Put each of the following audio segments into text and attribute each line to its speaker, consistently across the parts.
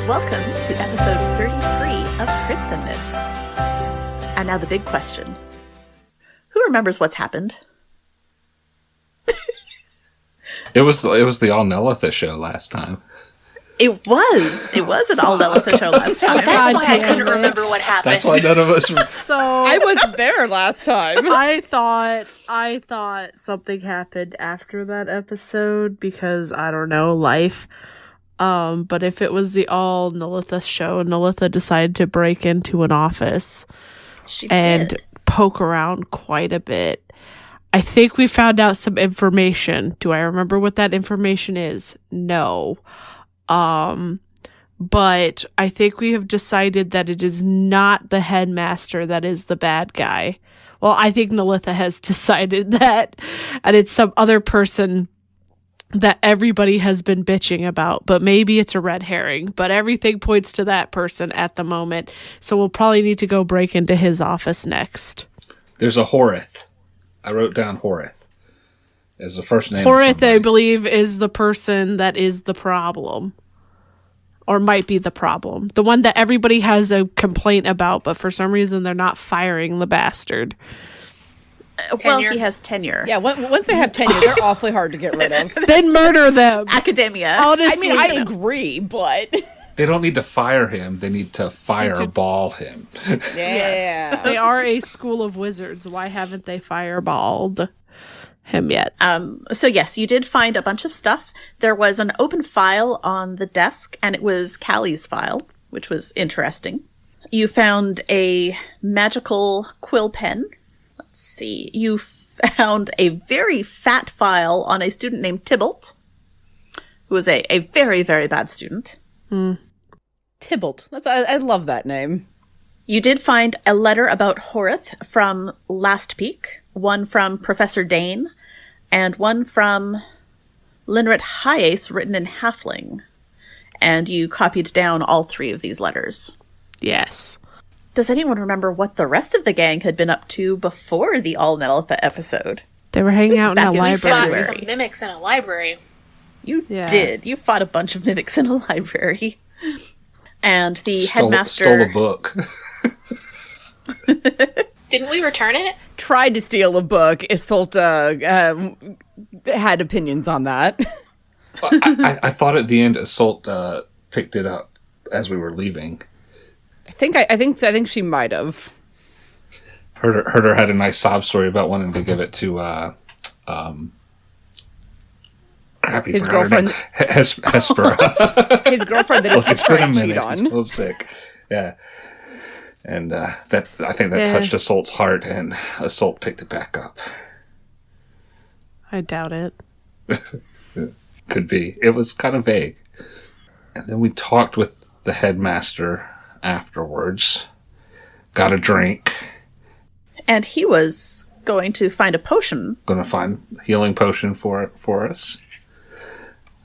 Speaker 1: welcome to episode 33 of Crits&Knits. And now the big question. Who remembers what's happened?
Speaker 2: It was the All Nellitha show last time.
Speaker 1: It was an All Nellitha show last time.
Speaker 3: That's why I couldn't remember what happened.
Speaker 2: That's why none of us...
Speaker 4: So
Speaker 5: I wasn't there last time.
Speaker 4: I thought something happened after that episode because, I don't know, life. But if it was the All Nellitha show, Nellitha decided to break into an office and poke around quite a bit. I think we found out some information. Do I remember what that information is? No. But I think we have decided that it is not the Headmaster that is the bad guy. Well, I think Nellitha has decided that, and it's some other person that everybody has been bitching about, but maybe it's a red herring, but everything points to that person at the moment. So we'll probably need to go break into his office next.
Speaker 2: There's a Horith. I wrote down Horith as the first name.
Speaker 4: Horith, I believe, is the person that is the problem. Or might be the problem. The one that everybody has a complaint about, but for some reason they're not firing the bastard.
Speaker 1: Well, he has tenure.
Speaker 5: Yeah, once they have tenure, they're awfully hard to get rid of.
Speaker 4: Then murder them.
Speaker 1: Academia.
Speaker 4: Honestly,
Speaker 5: I agree, but...
Speaker 2: They don't need to fire him. They need to fireball him.
Speaker 5: Yeah.
Speaker 4: They are a school of wizards. Why haven't they fireballed him yet?
Speaker 1: So yes, you did find a bunch of stuff. There was an open file on the desk, and it was Callie's file, which was interesting. You found a magical quill pen. Let's see. You found a very fat file on a student named Tybalt, who was a very, very bad student.
Speaker 5: Tybalt. I love that name.
Speaker 1: You did find a letter about Horith from last peak, one from Professor Dane, and one from Linrit Hyace written in Halfling. And you copied down all three of these letters.
Speaker 4: Yes.
Speaker 1: Does anyone remember what the rest of the gang had been up to before the All Nellitha episode?
Speaker 4: They were hanging out in a library.
Speaker 3: Fought some mimics in a library.
Speaker 1: You did. You fought a bunch of mimics in a library. And the headmaster...
Speaker 2: Stole a book.
Speaker 3: Didn't we return it?
Speaker 5: Tried to steal a book. Isolta had opinions on that.
Speaker 2: I thought at the end Isolta picked it up as we were leaving.
Speaker 5: I think she might have.
Speaker 2: Heard her had a nice sob story about wanting to give it to
Speaker 5: his girlfriend
Speaker 2: Hespera.
Speaker 5: His girlfriend that
Speaker 2: Look, it's been a minute.
Speaker 5: on.
Speaker 2: He's homesick. Yeah. And that I think that touched Isolt's heart, and Isolt picked it back up.
Speaker 4: I doubt it.
Speaker 2: Could be. It was kind of vague. And then we talked with the headmaster afterwards. Got a drink.
Speaker 1: And he was going to find a potion.
Speaker 2: Going to find a healing potion for us.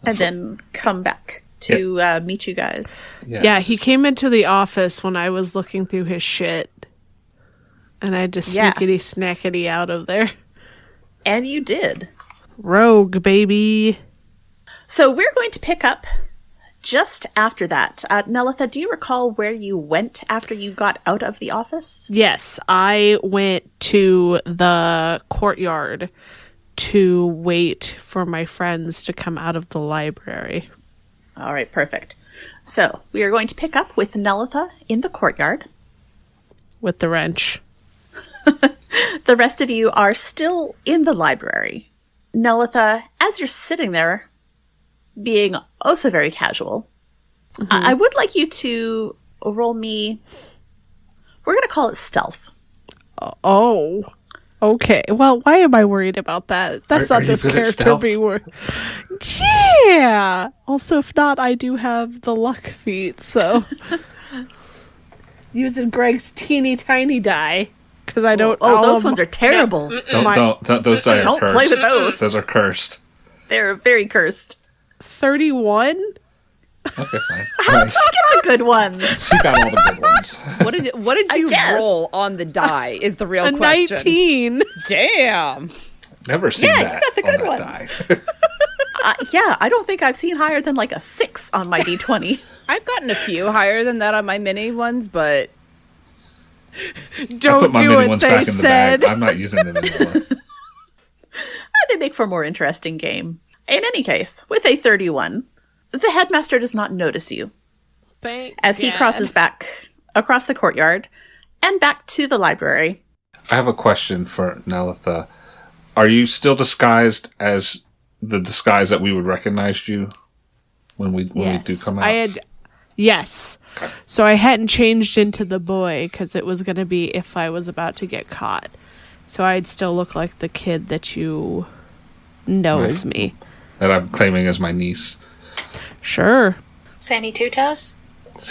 Speaker 1: And then come back to meet you guys.
Speaker 2: Yes.
Speaker 4: Yeah, he came into the office when I was looking through his shit. And I had to sneakity-snackity out of there.
Speaker 1: And you did.
Speaker 4: Rogue, baby.
Speaker 1: So we're going to pick up just after that. Nellitha, do you recall where you went after you got out of the office?
Speaker 4: Yes, I went to the courtyard to wait for my friends to come out of the library.
Speaker 1: All right, perfect. So we are going to pick up with Nellitha in the courtyard.
Speaker 4: With the wrench.
Speaker 1: The rest of you are still in the library. Nellitha, as you're sitting there, being oh so very casual, I would like you to roll me, we're going to call it stealth.
Speaker 4: Oh, okay. Well, why am I worried about that? That's not this character being worried. Yeah. Also, if not, I do have the luck feat, so using Greg's teeny tiny die. Because I don't.
Speaker 1: Oh, those ones are terrible.
Speaker 2: Don't those die are
Speaker 1: don't
Speaker 2: cursed.
Speaker 1: Play with those.
Speaker 2: Those are cursed.
Speaker 1: They're very cursed.
Speaker 4: 31.
Speaker 2: Okay, fine.
Speaker 1: How did you get the good ones?
Speaker 2: She got all the good ones.
Speaker 5: What did you roll on the die? Is the real question.
Speaker 4: 19.
Speaker 5: Damn.
Speaker 2: Never seen that.
Speaker 1: You got the good ones. Yeah, I don't think I've seen higher than like a 6 on my D20.
Speaker 5: I've gotten a few higher than that on my mini ones, but
Speaker 4: Don't
Speaker 2: I put my
Speaker 4: do
Speaker 2: mini
Speaker 4: what
Speaker 2: ones
Speaker 4: they
Speaker 2: back in the
Speaker 4: said.
Speaker 2: bag. I'm not using them anymore.
Speaker 1: They make for a more interesting game. In any case, with a 31, the headmaster does not notice you
Speaker 4: Thank
Speaker 1: as he
Speaker 4: God.
Speaker 1: crosses back across the courtyard and back to the library.
Speaker 2: I have a question for Nellitha. Are you still disguised as the disguise that we would recognize you when we do come out?
Speaker 4: Yes.
Speaker 2: Okay.
Speaker 4: So I hadn't changed into the boy because it was going to be if I was about to get caught. So I'd still look like the kid that you know
Speaker 2: Right.
Speaker 4: is me.
Speaker 2: That I'm claiming as my niece.
Speaker 4: Sure.
Speaker 3: Sandy Two Toes?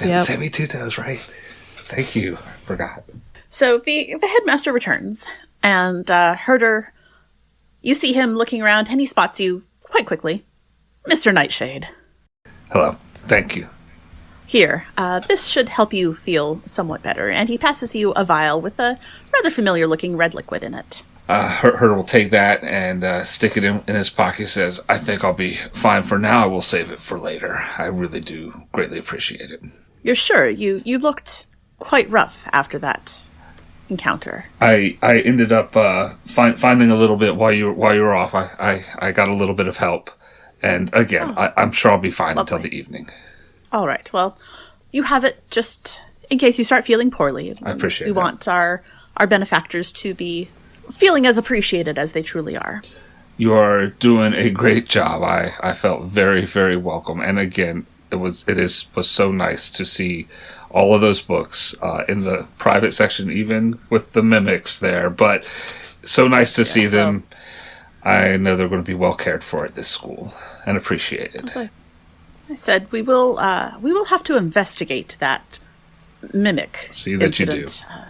Speaker 4: Yep.
Speaker 2: Sammy Two Toes, right? Thank you. I forgot.
Speaker 1: So the headmaster returns, and Herder, you see him looking around, and he spots you quite quickly. Mr. Nightshade.
Speaker 2: Hello. Thank you.
Speaker 1: Here, this should help you feel somewhat better, and he passes you a vial with a rather familiar-looking red liquid in it.
Speaker 2: Herder will take that and stick it in his pocket. He says, I think I'll be fine for now. I will save it for later. I really do greatly appreciate it.
Speaker 1: You're sure? You looked quite rough after that encounter.
Speaker 2: I ended up finding a little bit while you were off. I got a little bit of help. And again, I'm sure I'll be fine until
Speaker 1: Lovely.
Speaker 2: the evening.
Speaker 1: All right, well, you have it just in case you start feeling poorly.
Speaker 2: I appreciate
Speaker 1: We
Speaker 2: that.
Speaker 1: want our benefactors to be feeling as appreciated as they truly are.
Speaker 2: You are doing a great job. I felt very, very welcome. And again, it was so nice to see all of those books in the private section, even with the mimics there. But so nice to see them. I know they're going to be well cared for at this school and appreciated.
Speaker 1: So I said we will have to investigate that mimic
Speaker 2: See that you do.
Speaker 1: incident. I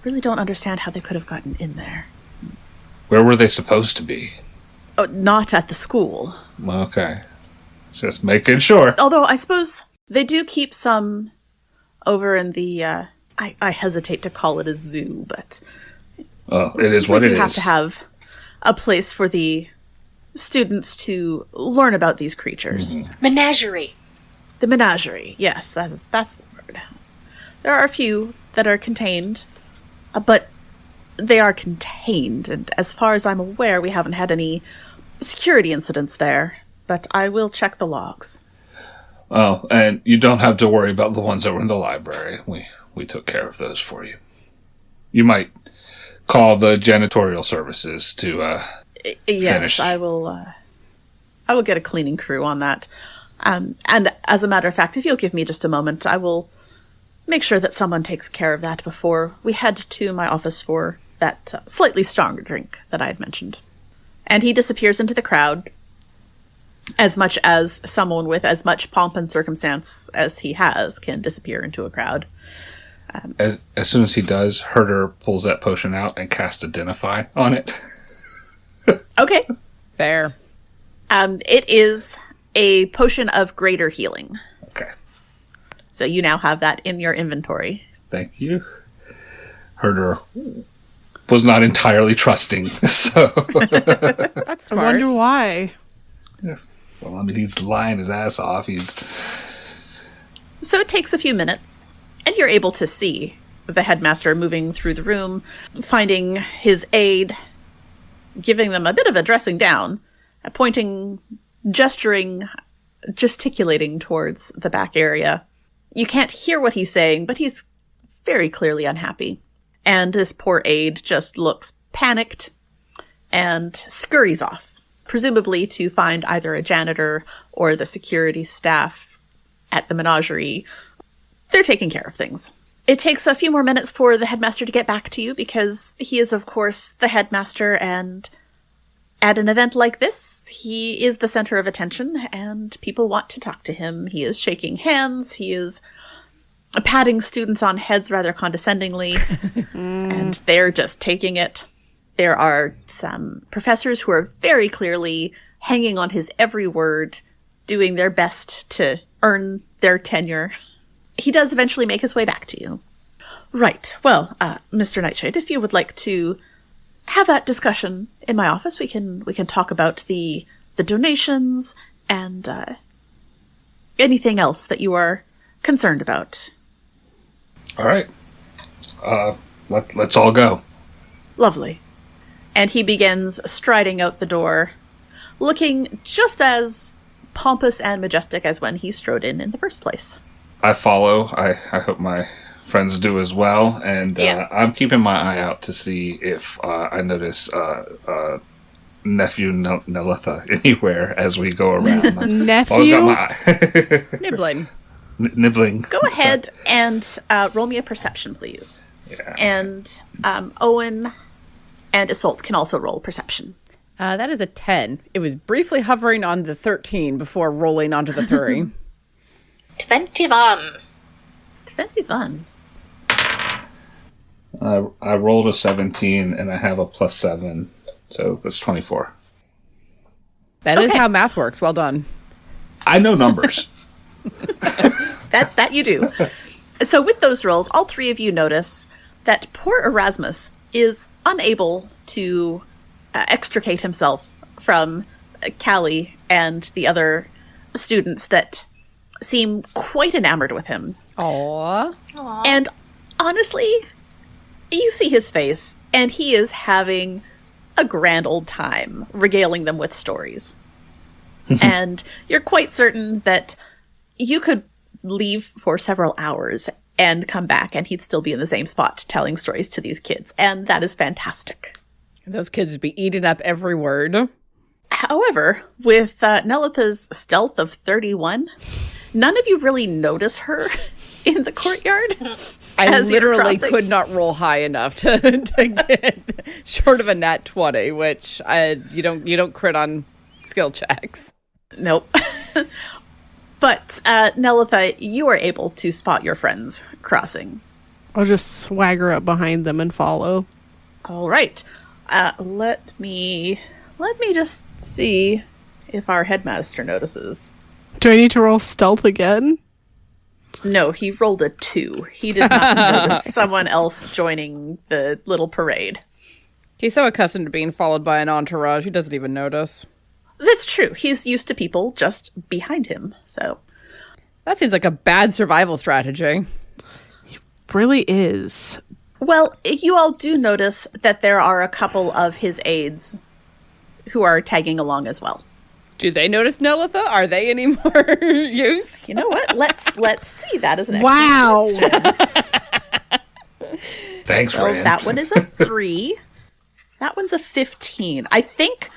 Speaker 1: really don't understand how they could have gotten in there.
Speaker 2: Where were they supposed to be?
Speaker 1: Oh, not at the school.
Speaker 2: Okay. Just making sure.
Speaker 1: Although I suppose they do keep some over in the, I hesitate to call it a zoo, but
Speaker 2: Well, it is
Speaker 1: we
Speaker 2: what
Speaker 1: do
Speaker 2: it
Speaker 1: have
Speaker 2: is.
Speaker 1: to have a place for the students to learn about these creatures.
Speaker 2: Mm-hmm.
Speaker 3: Menagerie.
Speaker 1: The menagerie, yes, that's the word. There are a few that are contained, but they are contained, and as far as I'm aware, we haven't had any security incidents there, but I will check the logs.
Speaker 2: Oh, and you don't have to worry about the ones that were in the library. We took care of those for you. You might call the janitorial services to
Speaker 1: Yes,
Speaker 2: finish.
Speaker 1: I will get a cleaning crew on that. And as a matter of fact, if you'll give me just a moment, I will make sure that someone takes care of that before we head to my office for that slightly stronger drink that I had mentioned. And he disappears into the crowd, as much as someone with as much pomp and circumstance as he has can disappear into a crowd.
Speaker 2: as soon as he does, Herder pulls that potion out and casts Identify on it.
Speaker 1: Okay.
Speaker 5: There.
Speaker 1: It is a potion of greater healing.
Speaker 2: Okay.
Speaker 1: So you now have that in your inventory.
Speaker 2: Thank you. Herder was not entirely trusting, so
Speaker 5: That's
Speaker 4: I
Speaker 5: smart.
Speaker 4: wonder why.
Speaker 2: yes. Well, I mean, he's lying his ass off. He's
Speaker 1: So it takes a few minutes, and you're able to see the headmaster moving through the room, finding his aide, giving them a bit of a dressing down, pointing, gesturing, gesticulating towards the back area. You can't hear what he's saying, but he's very clearly unhappy. And this poor aide just looks panicked and scurries off, presumably to find either a janitor or the security staff at the menagerie. They're taking care of things. It takes a few more minutes for the headmaster to get back to you because he is, of course, the headmaster, and at an event like this, he is the center of attention and people want to talk to him. He is shaking hands. He is patting students on heads rather condescendingly, and they're just taking it. There are some professors who are very clearly hanging on his every word, doing their best to earn their tenure. He does eventually make his way back to you. Right. Well, Mr. Nightshade, if you would like to have that discussion in my office, we can talk about the the donations and anything else that you are concerned about.
Speaker 2: All right. Let's all go.
Speaker 1: Lovely. And he begins striding out the door, looking just as pompous and majestic as when he strode in the first place.
Speaker 2: I follow. I hope my friends do as well. And I'm keeping my eye out to see if I notice nephew Nellitha anywhere as we go around.
Speaker 4: Nephew?
Speaker 2: Got my eye.
Speaker 5: Nibbling.
Speaker 2: Nibbling.
Speaker 1: Go ahead and roll me a perception, please.
Speaker 2: Yeah.
Speaker 1: And Owen and Isolde can also roll perception.
Speaker 5: That is a 10. It was briefly hovering on the 13 before rolling onto the 30.
Speaker 3: 21.
Speaker 1: 21.
Speaker 2: I rolled a 17 and I have a +7, so that's 24.
Speaker 5: That is how math works. Well done.
Speaker 2: I know numbers.
Speaker 1: That you do. So with those rolls, all three of you notice that poor Erasmus is unable to extricate himself from Callie and the other students that seem quite enamored with him.
Speaker 5: Aww.
Speaker 1: And honestly, you see his face, and he is having a grand old time regaling them with stories. And you're quite certain that you could leave for several hours and come back, and he'd still be in the same spot telling stories to these kids. And that is fantastic.
Speaker 5: Those kids would be eating up every word.
Speaker 1: However, with Nellitha's stealth of 31, none of you really notice her in the courtyard.
Speaker 5: I literally could not roll high enough to get short of a nat 20, which you don't crit on skill checks.
Speaker 1: Nope. But Nellitha, you are able to spot your friends crossing.
Speaker 4: I'll just swagger up behind them and follow.
Speaker 1: All right. Let me just see if our headmaster notices.
Speaker 4: Do I need to roll stealth again?
Speaker 1: No, he rolled a 2. He did not notice someone else joining the little parade.
Speaker 5: He's so accustomed to being followed by an entourage, he doesn't even notice.
Speaker 1: That's true. He's used to people just behind him, so.
Speaker 5: That seems like a bad survival strategy.
Speaker 4: Really is.
Speaker 1: Well, you all do notice that there are a couple of his aides who are tagging along as well.
Speaker 5: Do they notice Nellitha? Are they any more use?
Speaker 1: You know what? Let's see that as an
Speaker 4: wow.
Speaker 2: Thanks,
Speaker 1: Well,
Speaker 2: Rand.
Speaker 1: that one is a 3. That one's a 15. I think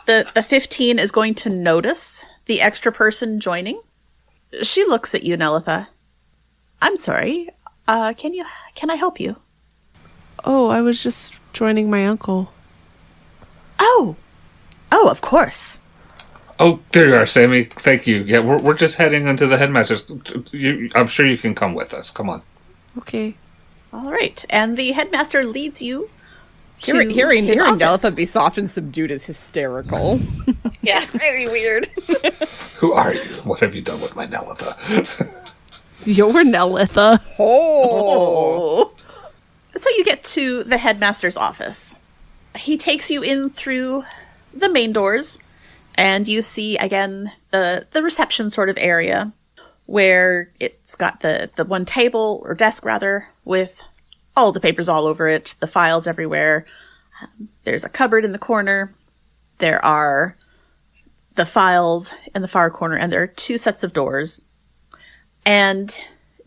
Speaker 1: the 15 is going to notice the extra person joining. She looks at you, Nellitha. I'm sorry. Can I help you?
Speaker 4: Oh, I was just joining my uncle.
Speaker 1: Oh, of course.
Speaker 2: Oh, there you are, Sammy. Thank you. Yeah, we're just heading into the headmaster's. I'm sure you can come with us. Come on.
Speaker 4: Okay.
Speaker 1: All right. And the headmaster leads you to
Speaker 5: Hearing
Speaker 1: his office.
Speaker 5: Nellitha be soft and subdued is hysterical.
Speaker 3: Yeah.
Speaker 1: It's very weird.
Speaker 2: Who are you? What have you done with my Nellitha?
Speaker 4: You're Nellitha.
Speaker 1: Oh. So you get to the headmaster's office. He takes you in through the main doors, and you see, again, the reception sort of area where it's got the one table, or desk rather, with all the papers all over it, the files everywhere. There's a cupboard in the corner. There are the files in the far corner, and there are 2 sets of doors. And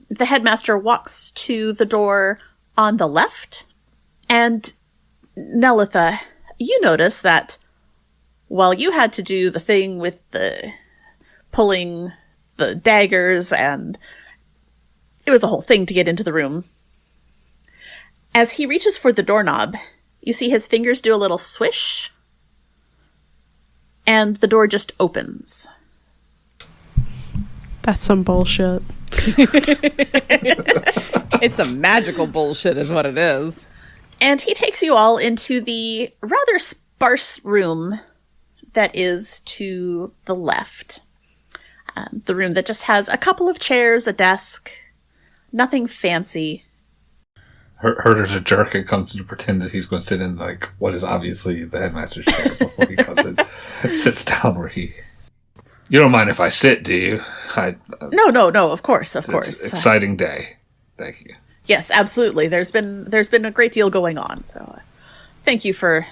Speaker 1: the headmaster walks to the door on the left. And Nellitha, you notice that while you had to do the thing with the pulling the daggers, and it was a whole thing to get into the room, as he reaches for the doorknob, you see his fingers do a little swish, and the door just opens.
Speaker 4: That's some bullshit.
Speaker 5: It's some magical bullshit is what it is.
Speaker 1: And he takes you all into the rather sparse room that is to the left. The room that just has a couple of chairs, a desk, nothing fancy.
Speaker 2: Herder's a jerk and comes in to pretend that he's going to sit in, like, what is obviously the headmaster's chair before he comes in and sits down where he... You don't mind if I sit, do you?
Speaker 1: No, of course.
Speaker 2: It's an exciting day. Thank you.
Speaker 1: Yes, absolutely. There's been a great deal going on, so thank you for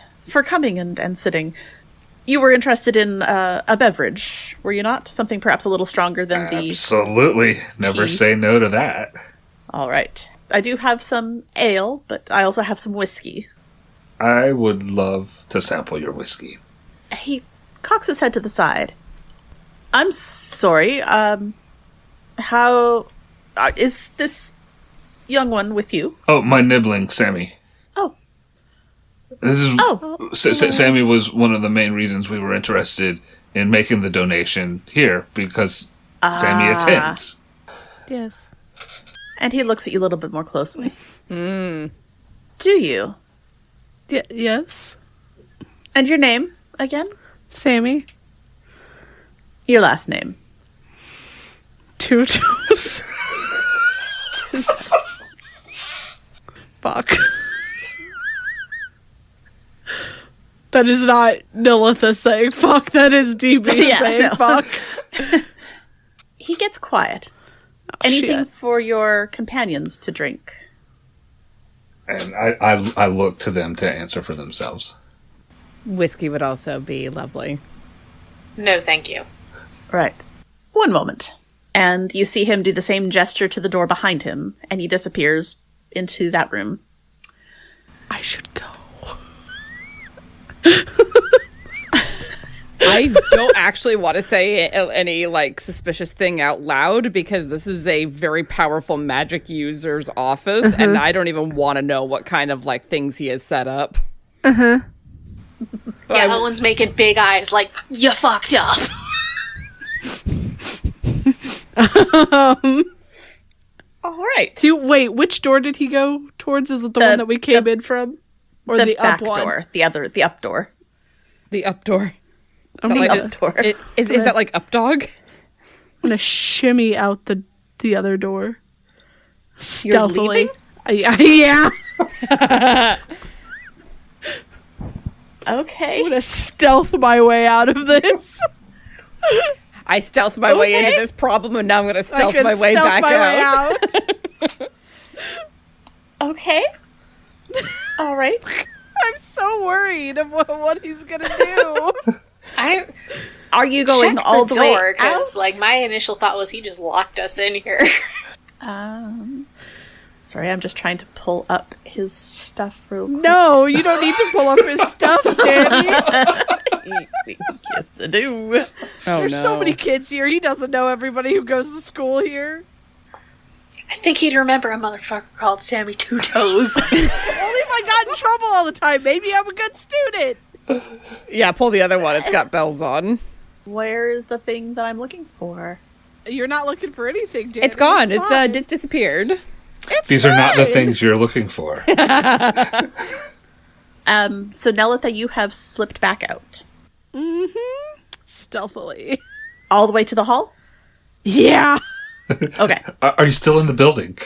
Speaker 1: coming and sitting. You were interested in a beverage, were you not? Something perhaps a little stronger than the...
Speaker 2: Absolutely. Never say no to that.
Speaker 1: All right. I do have some ale, but I also have some whiskey.
Speaker 2: I would love to sample your whiskey.
Speaker 1: He cocks his head to the side. I'm sorry, how... is this young one with you?
Speaker 2: Oh, my nibbling, Sammy.
Speaker 1: Oh.
Speaker 2: Sammy was one of the main reasons we were interested in making the donation here, because Sammy attends.
Speaker 4: Yes.
Speaker 1: And he looks at you a little bit more closely.
Speaker 5: Mm.
Speaker 1: Do you?
Speaker 4: Yes.
Speaker 1: And your name, again?
Speaker 4: Sammy.
Speaker 1: Your last name?
Speaker 4: Two Toes. Fuck. That is not Nellitha saying fuck. That is DB saying fuck.
Speaker 1: He gets quiet. Anything for your companions to drink?
Speaker 2: And I look to them to answer for themselves.
Speaker 5: Whiskey would also be lovely.
Speaker 3: No, thank you.
Speaker 1: Right. One moment. And you see him do the same gesture to the door behind him, and he disappears into that room.
Speaker 4: I should go.
Speaker 5: I don't actually want to say any, like, suspicious thing out loud, because this is a very powerful magic user's office, and I don't even want to know what kind of, like, things he has set up.
Speaker 3: Yeah, Owen's making big eyes like, you fucked up.
Speaker 1: All right.
Speaker 4: Wait, which door did he go towards? Is it the one that we came in from? Or the
Speaker 1: back
Speaker 4: up one?
Speaker 1: door. The up door.
Speaker 5: The up door.
Speaker 1: The up door.
Speaker 5: Is that like up dog?
Speaker 4: I'm gonna shimmy out the other door.
Speaker 5: You're
Speaker 4: Stealthily.
Speaker 5: leaving?
Speaker 4: Yeah.
Speaker 1: Okay.
Speaker 4: I'm gonna stealth my way out of this.
Speaker 5: I stealth my way into this problem, and now I'm gonna stealth my way back out.
Speaker 1: Okay. All right.
Speaker 4: I'm so worried of what he's gonna do.
Speaker 1: Are you going all the way out?
Speaker 3: Because, like, my initial thought was he just locked us in here.
Speaker 1: Sorry, I'm just trying to pull up his stuff real quick.
Speaker 4: No, you don't need to pull up his stuff, Danny.
Speaker 1: Yes, I do.
Speaker 4: There's so many kids here. He doesn't know everybody who goes to school here.
Speaker 3: I think he'd remember a motherfucker called Sammy Two Toes.
Speaker 4: Only if I got in trouble all the time. Maybe I'm a good student.
Speaker 5: Yeah, pull the other one. It's got bells on.
Speaker 1: Where's the thing that I'm looking for?
Speaker 4: You're not looking for anything, Danny.
Speaker 5: It's gone.
Speaker 4: It's
Speaker 5: It's disappeared.
Speaker 2: These are not the things you're looking for.
Speaker 1: So Nellitha, you have slipped back out.
Speaker 4: Mm-hmm. Stealthily.
Speaker 1: All the way to the hall?
Speaker 4: Yeah.
Speaker 1: Okay.
Speaker 2: Are you still in the building?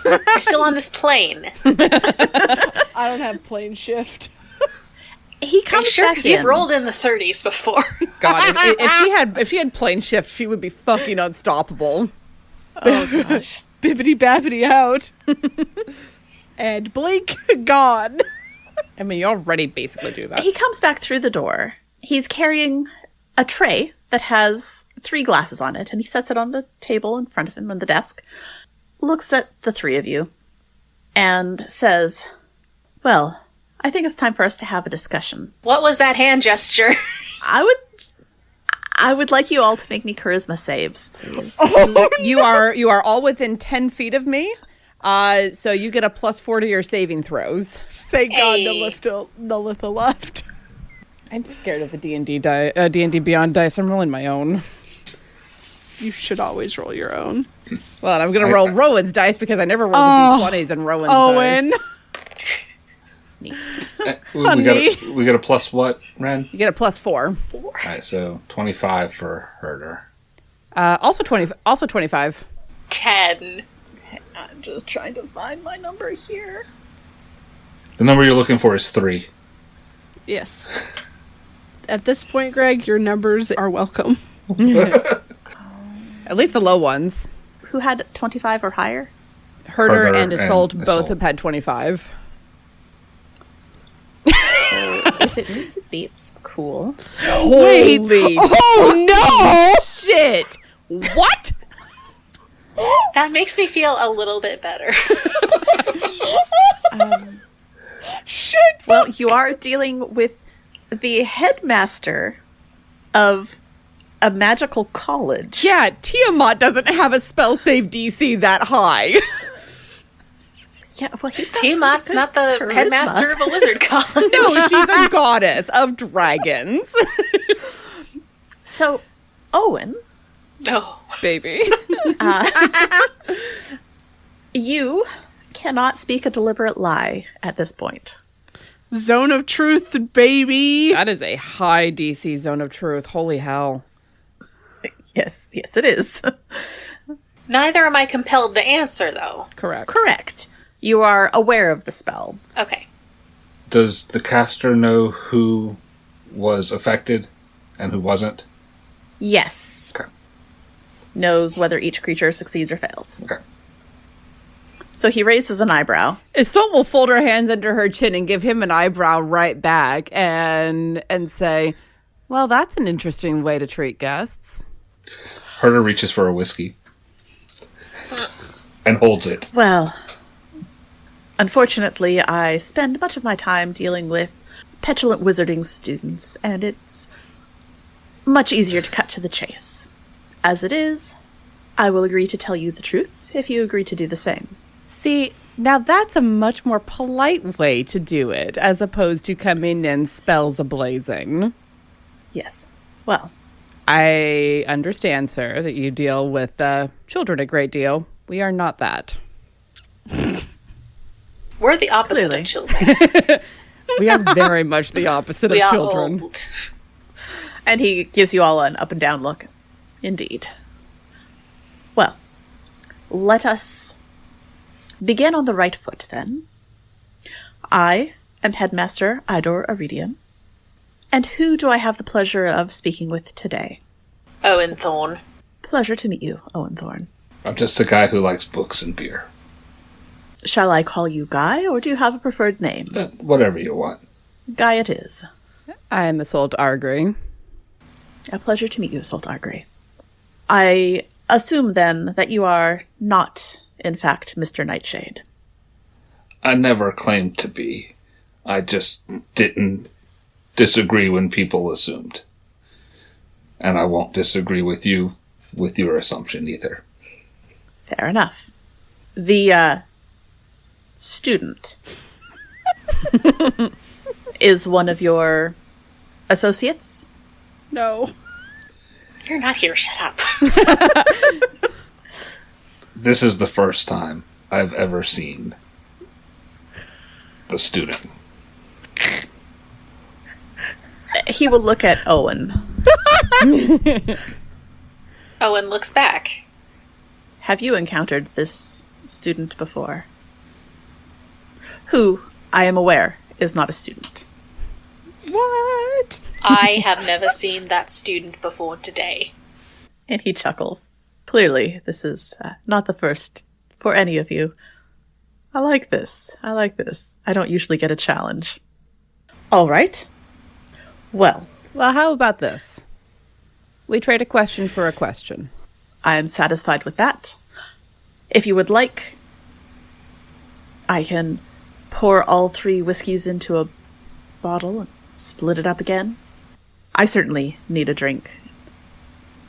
Speaker 3: You're still on this plane.
Speaker 4: I don't have plane shift.
Speaker 1: He comes
Speaker 3: sure,
Speaker 1: back
Speaker 3: because
Speaker 1: in.
Speaker 3: you've rolled in the 30s before.
Speaker 5: God, if she had plane shift, she would be fucking unstoppable.
Speaker 1: Oh, gosh.
Speaker 4: Bibbity babbity out. And blink, gone.
Speaker 5: I mean, you already basically do that.
Speaker 1: He comes back through the door. He's carrying a tray that has 3 glasses on it, and he sets it on the table in front of him on the desk, looks at the 3 of you, and says, well, I think it's time for us to have a discussion.
Speaker 3: What was that hand gesture?
Speaker 1: I would like you all to make me charisma saves, please.
Speaker 5: You are all within 10 feet of me, so you get a +4 to your saving throws.
Speaker 4: Thank God Nellitha left.
Speaker 5: I'm scared of the D&D D&D Beyond dice. I'm rolling my own.
Speaker 4: You should always roll your own.
Speaker 5: Well, I'm going to roll Rowan's dice because I never rolled the D20s in Rowan's
Speaker 4: Owen.
Speaker 5: dice.
Speaker 1: Neat.
Speaker 2: We got a plus what, Ren?
Speaker 5: You get a +4.
Speaker 2: All right, so 25 for Herder.
Speaker 5: Also 25.
Speaker 3: 10.
Speaker 1: I'm just trying to find my number here.
Speaker 2: The number you're looking for is 3.
Speaker 4: Yes. At this point, Greg, your numbers are welcome.
Speaker 5: At least the low ones.
Speaker 1: Who had 25 or higher?
Speaker 5: Herder and Assault both have had 25.
Speaker 1: So if it meets, it beats. Cool.
Speaker 5: Holy! Oh no! Shit! What?
Speaker 3: That makes me feel a little bit better.
Speaker 5: Shit!
Speaker 1: Well, you are dealing with the headmaster of a magical college.
Speaker 5: Yeah, Tiamat doesn't have a spell save DC that high.
Speaker 1: Yeah, well, he's got
Speaker 3: Tiamat's
Speaker 1: pretty
Speaker 3: not
Speaker 1: good
Speaker 3: the
Speaker 1: charisma.
Speaker 3: headmaster of a wizard college.
Speaker 5: No, she's a goddess of dragons.
Speaker 1: So, Owen,
Speaker 3: Oh.
Speaker 5: Baby.
Speaker 1: you cannot speak a deliberate lie at this point.
Speaker 4: Zone of truth, baby.
Speaker 5: That is a high DC zone of truth. Holy hell.
Speaker 1: Yes, it is.
Speaker 3: Neither am I compelled to answer, though.
Speaker 5: Correct.
Speaker 1: Correct. You are aware of the spell.
Speaker 3: Okay.
Speaker 2: Does the caster know who was affected and who wasn't?
Speaker 1: Yes.
Speaker 2: Okay.
Speaker 1: Knows whether each creature succeeds or fails.
Speaker 2: Okay.
Speaker 1: So he raises an eyebrow.
Speaker 5: Isolde will fold her hands under her chin and give him an eyebrow right back and say, well, that's an interesting way to treat guests.
Speaker 2: Herder reaches for a whiskey and holds it.
Speaker 1: Well, unfortunately, I spend much of my time dealing with petulant wizarding students, and it's much easier to cut to the chase. As it is, I will agree to tell you the truth if you agree to do the same.
Speaker 5: See, now that's a much more polite way to do it, as opposed to coming in spells a-blazing.
Speaker 1: Yes. Well,
Speaker 5: I understand, sir, that you deal with children a great deal. We are not that.
Speaker 3: We're the opposite
Speaker 1: Clearly.
Speaker 3: of children.
Speaker 5: We are very much the opposite
Speaker 3: We
Speaker 5: of
Speaker 3: are
Speaker 5: children.
Speaker 3: old.
Speaker 1: and he gives you all an up and down look. Indeed. Well, let us begin on the right foot, then. I am Headmaster Idor Aridian. And who do I have the pleasure of speaking with today?
Speaker 3: Owen Thorne.
Speaker 1: Pleasure to meet you, Owen Thorne.
Speaker 2: I'm just a guy who likes books and beer.
Speaker 1: Shall I call you Guy, or do you have a preferred name?
Speaker 2: Whatever you want.
Speaker 1: Guy it is.
Speaker 5: I am Isolde Argry.
Speaker 1: A pleasure to meet you, Salt Argry. I assume, then, that you are not, in fact, Mr. Nightshade.
Speaker 2: I never claimed to be. I just didn't disagree when people assumed. And I won't disagree with you with your assumption either.
Speaker 1: Fair enough. The, student is one of your associates?
Speaker 4: No.
Speaker 3: You're not here, shut up.
Speaker 2: This is the first time I've ever seen the student.
Speaker 1: He will look at Owen.
Speaker 3: Owen looks back.
Speaker 1: Have you encountered this student before? Who, I am aware, is not a student.
Speaker 5: What?
Speaker 3: I have never seen that student before today.
Speaker 1: And he chuckles. Clearly, this is not the first for any of you. I like this. I don't usually get a challenge. All right. Well,
Speaker 5: How about this? We trade a question for a question.
Speaker 1: I am satisfied with that. If you would like, I can pour all 3 whiskeys into a bottle and split it up again. I certainly need a drink.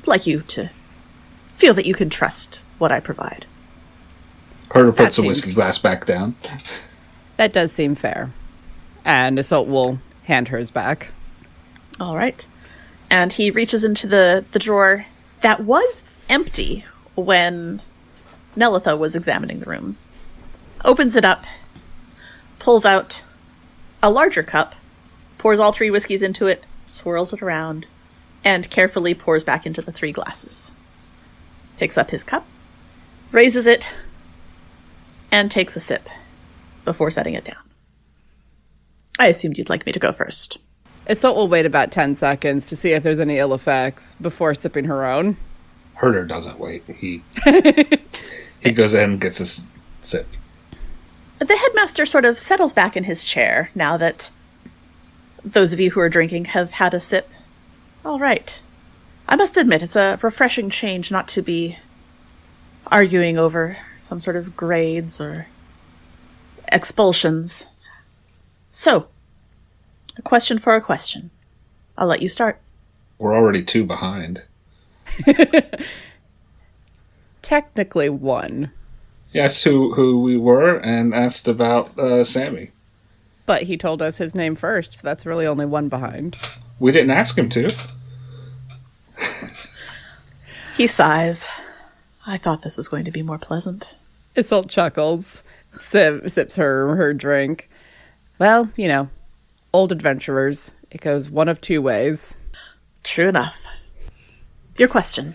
Speaker 1: I'd like you to feel that you can trust what I provide.
Speaker 2: Herder puts the
Speaker 5: That
Speaker 2: whiskey
Speaker 5: seems-
Speaker 2: glass back down.
Speaker 5: That does seem fair. And Isolde will hand hers back.
Speaker 1: All right. And he reaches into the drawer that was empty when Nellitha was examining the room. Opens it up, pulls out a larger cup, pours all 3 whiskeys into it, swirls it around, and carefully pours back into the 3 glasses. Picks up his cup, raises it, and takes a sip before setting it down. I assumed you'd like me to go first.
Speaker 5: Isolde will wait about 10 seconds to see if there's any ill effects before sipping her own.
Speaker 2: Herder doesn't wait. He goes in and gets a sip.
Speaker 1: The headmaster sort of settles back in his chair now that those of you who are drinking have had a sip. All right. I must admit, it's a refreshing change not to be arguing over some sort of grades or expulsions. So, a question for a question. I'll let you start.
Speaker 2: We're already 2 behind.
Speaker 5: Technically 1.
Speaker 2: He asked who we were and asked about Sammy.
Speaker 5: But he told us his name first, so that's really only 1 behind.
Speaker 2: We didn't ask him to.
Speaker 1: He sighs. I thought this was going to be more pleasant.
Speaker 5: Isolde chuckles, sips her drink. Well, old adventurers. It goes one of 2 ways.
Speaker 1: True enough. Your question.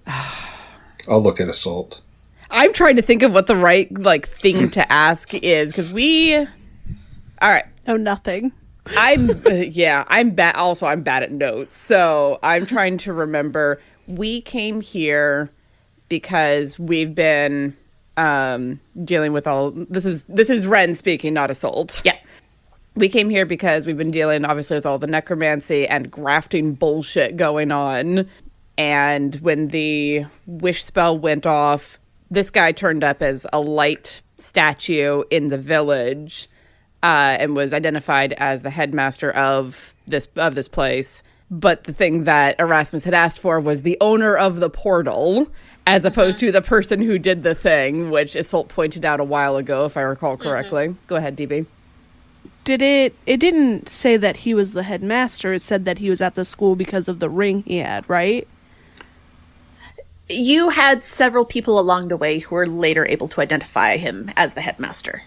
Speaker 2: I'll look at Isolde.
Speaker 5: I'm trying to think of what the right thing to ask is, because all right.
Speaker 4: Oh, nothing.
Speaker 5: I'm bad. Also, I'm bad at notes, so I'm trying to remember. We came here because we've been dealing with all. This is Ren speaking, not Isolde.
Speaker 1: Yeah.
Speaker 5: We came here because we've been dealing, obviously, with all the necromancy and grafting bullshit going on. And when the wish spell went off, this guy turned up as a light statue in the village. And was identified as the headmaster of this place. But the thing that Erasmus had asked for was the owner of the portal, as opposed to the person who did the thing, which Isolde pointed out a while ago, if I recall correctly. Go ahead, DB.
Speaker 4: It didn't say that he was the headmaster. It said that he was at the school because of the ring he had, right?
Speaker 1: You had several people along the way who were later able to identify him as the headmaster.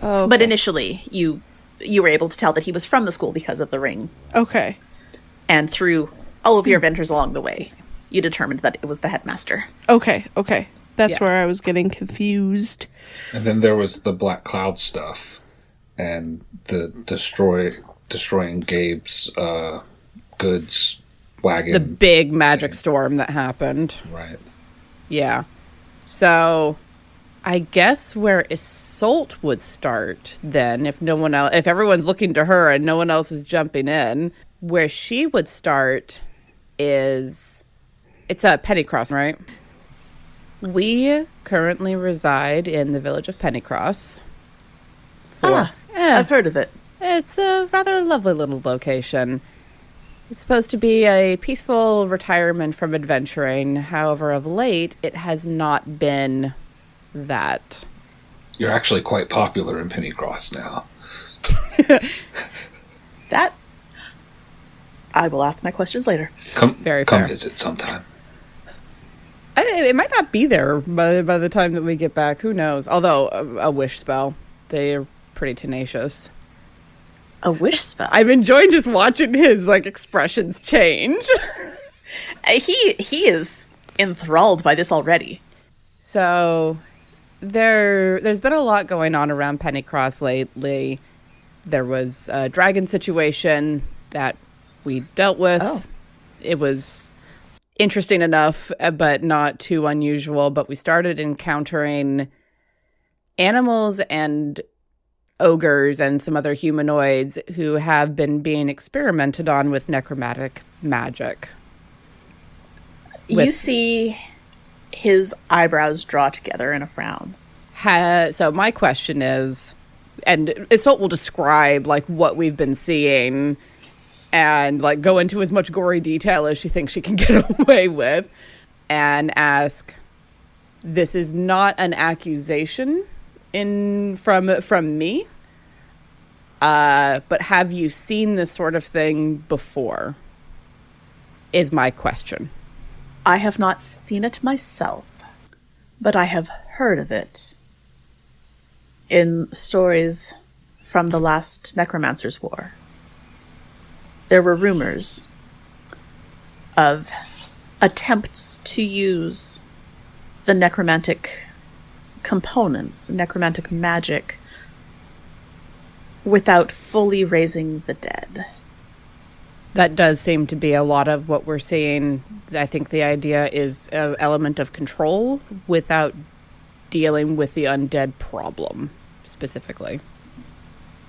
Speaker 4: Oh, okay.
Speaker 1: But initially, you were able to tell that he was from the school because of the ring.
Speaker 4: Okay.
Speaker 1: And through all of your adventures along the way, you determined that it was the headmaster.
Speaker 4: Okay. That's where I was getting confused.
Speaker 2: And then there was the Black Cloud stuff and the destroying Gabe's goods wagon.
Speaker 5: The big magic storm that happened.
Speaker 2: Right.
Speaker 5: Yeah. So I guess where Isolde would start then, if everyone's looking to her and no one else is jumping in, where she would start is, it's a Pennycross, right? We currently reside in the village of Pennycross.
Speaker 1: I've heard of it.
Speaker 5: It's a rather lovely little location. It's supposed to be a peaceful retirement from adventuring. However, of late, it has not been that.
Speaker 2: You're actually quite popular in Pennycross now.
Speaker 1: That I will ask my questions later.
Speaker 2: Come
Speaker 5: fair.
Speaker 2: visit sometime.
Speaker 5: It might not be there by the time that we get back. Who knows? Although a wish spell, they're pretty tenacious.
Speaker 1: A wish spell?
Speaker 5: I'm enjoying just watching his expressions change.
Speaker 1: He is enthralled by this already.
Speaker 5: So there's been a lot going on around Pennycross lately. There was a dragon situation that we dealt with.
Speaker 1: Oh.
Speaker 5: It was interesting enough, but not too unusual. But we started encountering animals and ogres and some other humanoids who have been being experimented on with necromantic magic.
Speaker 1: You see his eyebrows draw together in a frown.
Speaker 5: So my question is, and Isolde will describe what we've been seeing and go into as much gory detail as she thinks she can get away with, and ask, this is not an accusation from me, but have you seen this sort of thing before, is my question.
Speaker 1: I have not seen it myself, but I have heard of it in stories from the last Necromancer's War. There were rumors of attempts to use the necromantic components, necromantic magic, without fully raising the dead.
Speaker 5: That does seem to be a lot of what we're seeing. I think the idea is an element of control without dealing with the undead problem, specifically.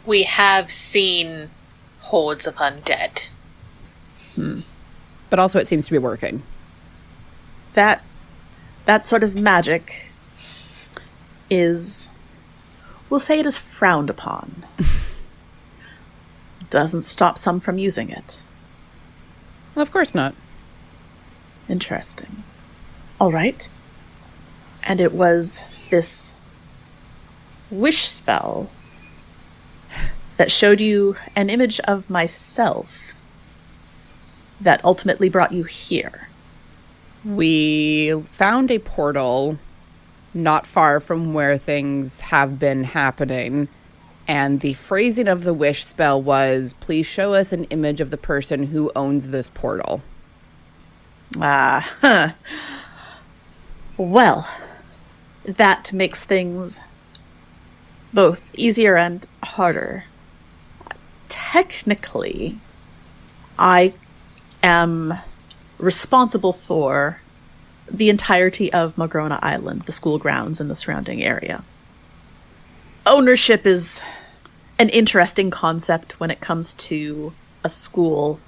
Speaker 3: We have seen hordes of undead.
Speaker 5: But also it seems to be working.
Speaker 1: That sort of magic is, we'll say it is frowned upon. Doesn't stop some from using it.
Speaker 5: Well, of course not.
Speaker 1: Interesting. All right. And it was this wish spell that showed you an image of myself that ultimately brought you here.
Speaker 5: We found a portal not far from where things have been happening, and the phrasing of the wish spell was, please show us an image of the person who owns this portal.
Speaker 1: Well, that makes things both easier and harder. Technically, I am responsible for the entirety of Magrona Island, the school grounds and the surrounding area. Ownership is an interesting concept when it comes to a school.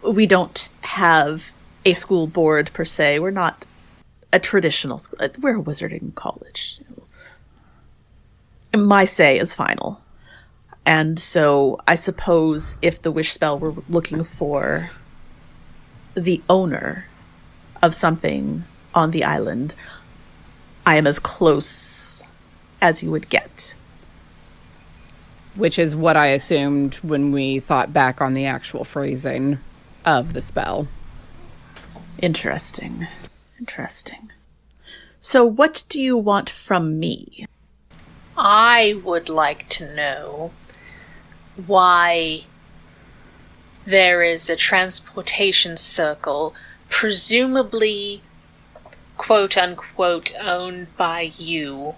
Speaker 1: We don't have a school board per se. We're not a traditional school. We're a wizarding college. My say is final. And so I suppose if the wish spell were looking for the owner of something on the island, I am as close as you would get.
Speaker 5: Which is what I assumed when we thought back on the actual phrasing of the spell.
Speaker 1: Interesting. So what do you want from me?
Speaker 3: I would like to know why there is a transportation circle, presumably quote-unquote owned by you,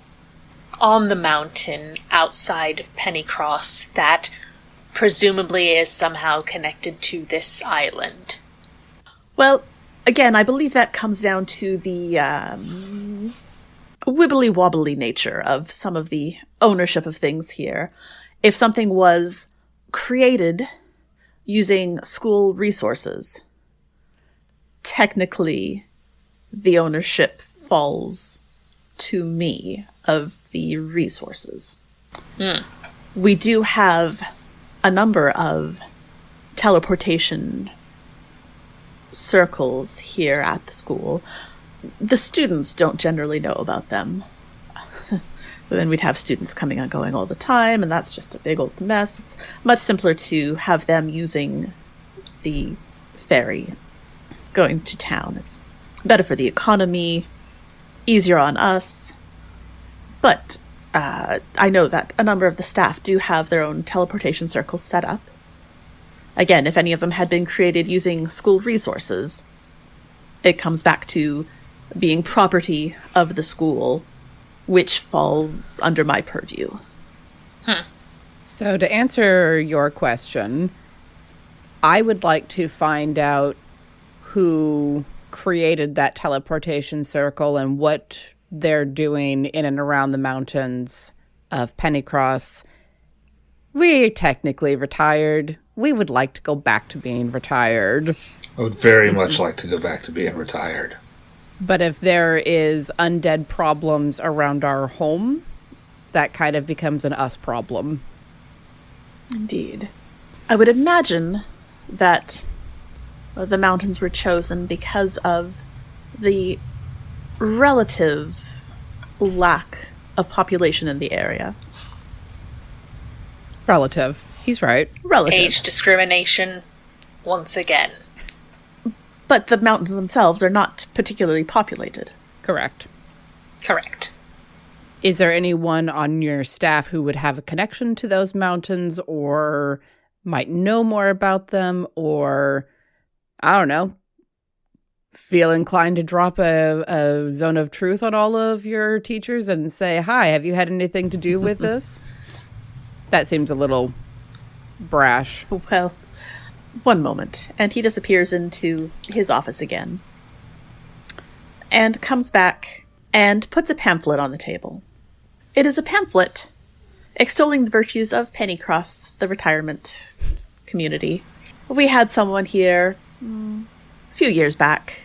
Speaker 3: on the mountain outside of Pennycross that presumably is somehow connected to this island.
Speaker 1: Well, again, I believe that comes down to the wibbly-wobbly nature of some of the ownership of things here. If something was created using school resources, technically the ownership falls to me of the resources. We do have a number of teleportation circles here at the school. The students don't generally know about them. But then we'd have students coming and going all the time, and that's just a big old mess. It's much simpler to have them using the ferry going to town. It's better for the economy, easier on us. But I know that a number of the staff do have their own teleportation circles set up. Again, if any of them had been created using school resources, it comes back to being property of the school, which falls under my purview.
Speaker 5: So to answer your question, I would like to find out who created that teleportation circle and what they're doing in and around the mountains of Pennycross. We're technically retired. We would like to go back to being retired.
Speaker 2: I would very much like to go back to being retired.
Speaker 5: But if there is undead problems around our home, that kind of becomes an us problem.
Speaker 1: Indeed. I would imagine that the mountains were chosen because of the relative lack of population in the area.
Speaker 5: Relative. He's right.
Speaker 1: Relative.
Speaker 3: Age discrimination, once again.
Speaker 1: But the mountains themselves are not particularly populated.
Speaker 5: Correct.
Speaker 3: Is
Speaker 5: there anyone on your staff who would have a connection to those mountains or might know more about them or, I don't know, feel inclined to drop a zone of truth on all of your teachers and say, hi, have you had anything to do with this? That seems a little brash.
Speaker 1: Well, one moment. And he disappears into his office again. And comes back and puts a pamphlet on the table. It is a pamphlet extolling the virtues of Pennycross, the retirement community. We had someone here a few years back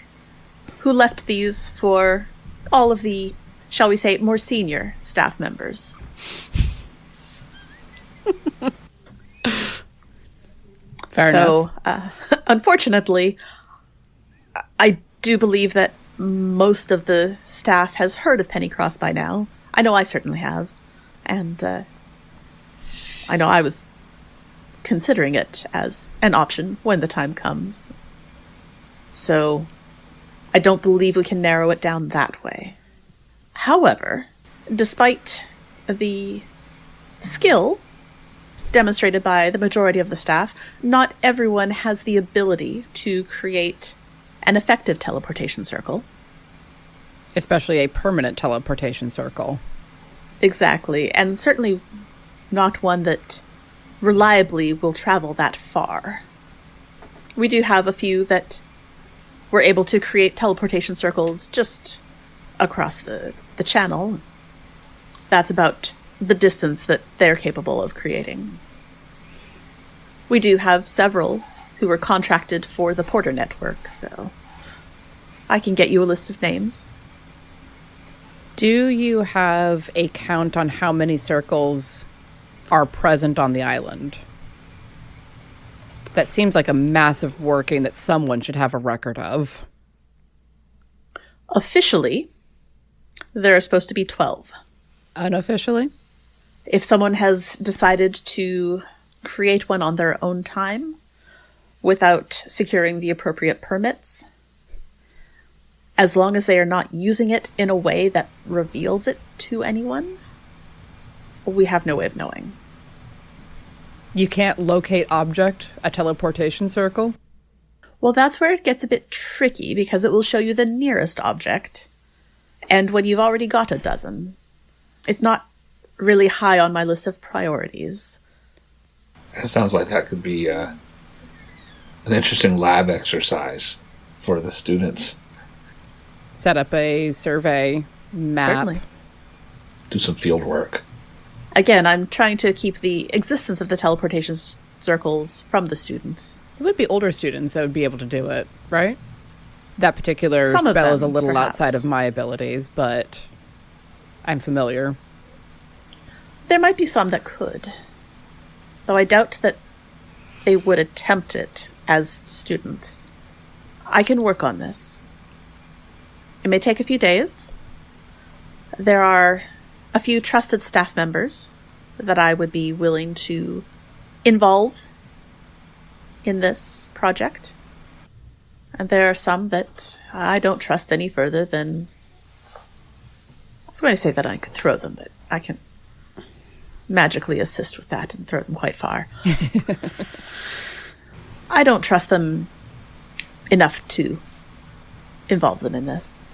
Speaker 1: who left these for all of the, shall we say, more senior staff members.
Speaker 5: Fair enough.
Speaker 1: Unfortunately, I do believe that most of the staff has heard of Pennycross by now. I know I certainly have. And I know I was considering it as an option when the time comes. So I don't believe we can narrow it down that way. However, despite the skill demonstrated by the majority of the staff, not everyone has the ability to create an effective teleportation circle.
Speaker 5: Especially a permanent teleportation circle.
Speaker 1: Exactly, and certainly not one that reliably will travel that far. We do have a few that were able to create teleportation circles just across the channel. That's about the distance that they're capable of creating. We do have several who are contracted for the Porter Network, so I can get you a list of names.
Speaker 5: Do you have a count on how many circles are present on the island? That seems like a massive working that someone should have a record of.
Speaker 1: Officially, there are supposed to be 12.
Speaker 5: Unofficially?
Speaker 1: If someone has decided to create one on their own time without securing the appropriate permits, as long as they are not using it in a way that reveals it to anyone, we have no way of knowing.
Speaker 5: You can't locate object, a teleportation circle?
Speaker 1: Well, that's where it gets a bit tricky, because it will show you the nearest object. And when you've already got a dozen, it's not really high on my list of priorities.
Speaker 2: It sounds like that could be an interesting lab exercise for the students.
Speaker 5: Set up a survey map.
Speaker 1: Certainly.
Speaker 2: Do some field work.
Speaker 1: Again, I'm trying to keep the existence of the teleportation circles from the students.
Speaker 5: It would be older students that would be able to do it, right? That particular
Speaker 1: Some of
Speaker 5: spell
Speaker 1: them,
Speaker 5: is a little
Speaker 1: perhaps.
Speaker 5: outside of my abilities, but I'm familiar.
Speaker 1: There might be some that could, though I doubt that they would attempt it as students. I can work on this. It may take a few days. There are a few trusted staff members that I would be willing to involve in this project. And there are some that I don't trust any further than... I was going to say that I could throw them, but I can magically assist with that and throw them quite far. I don't trust them enough to involve them in this.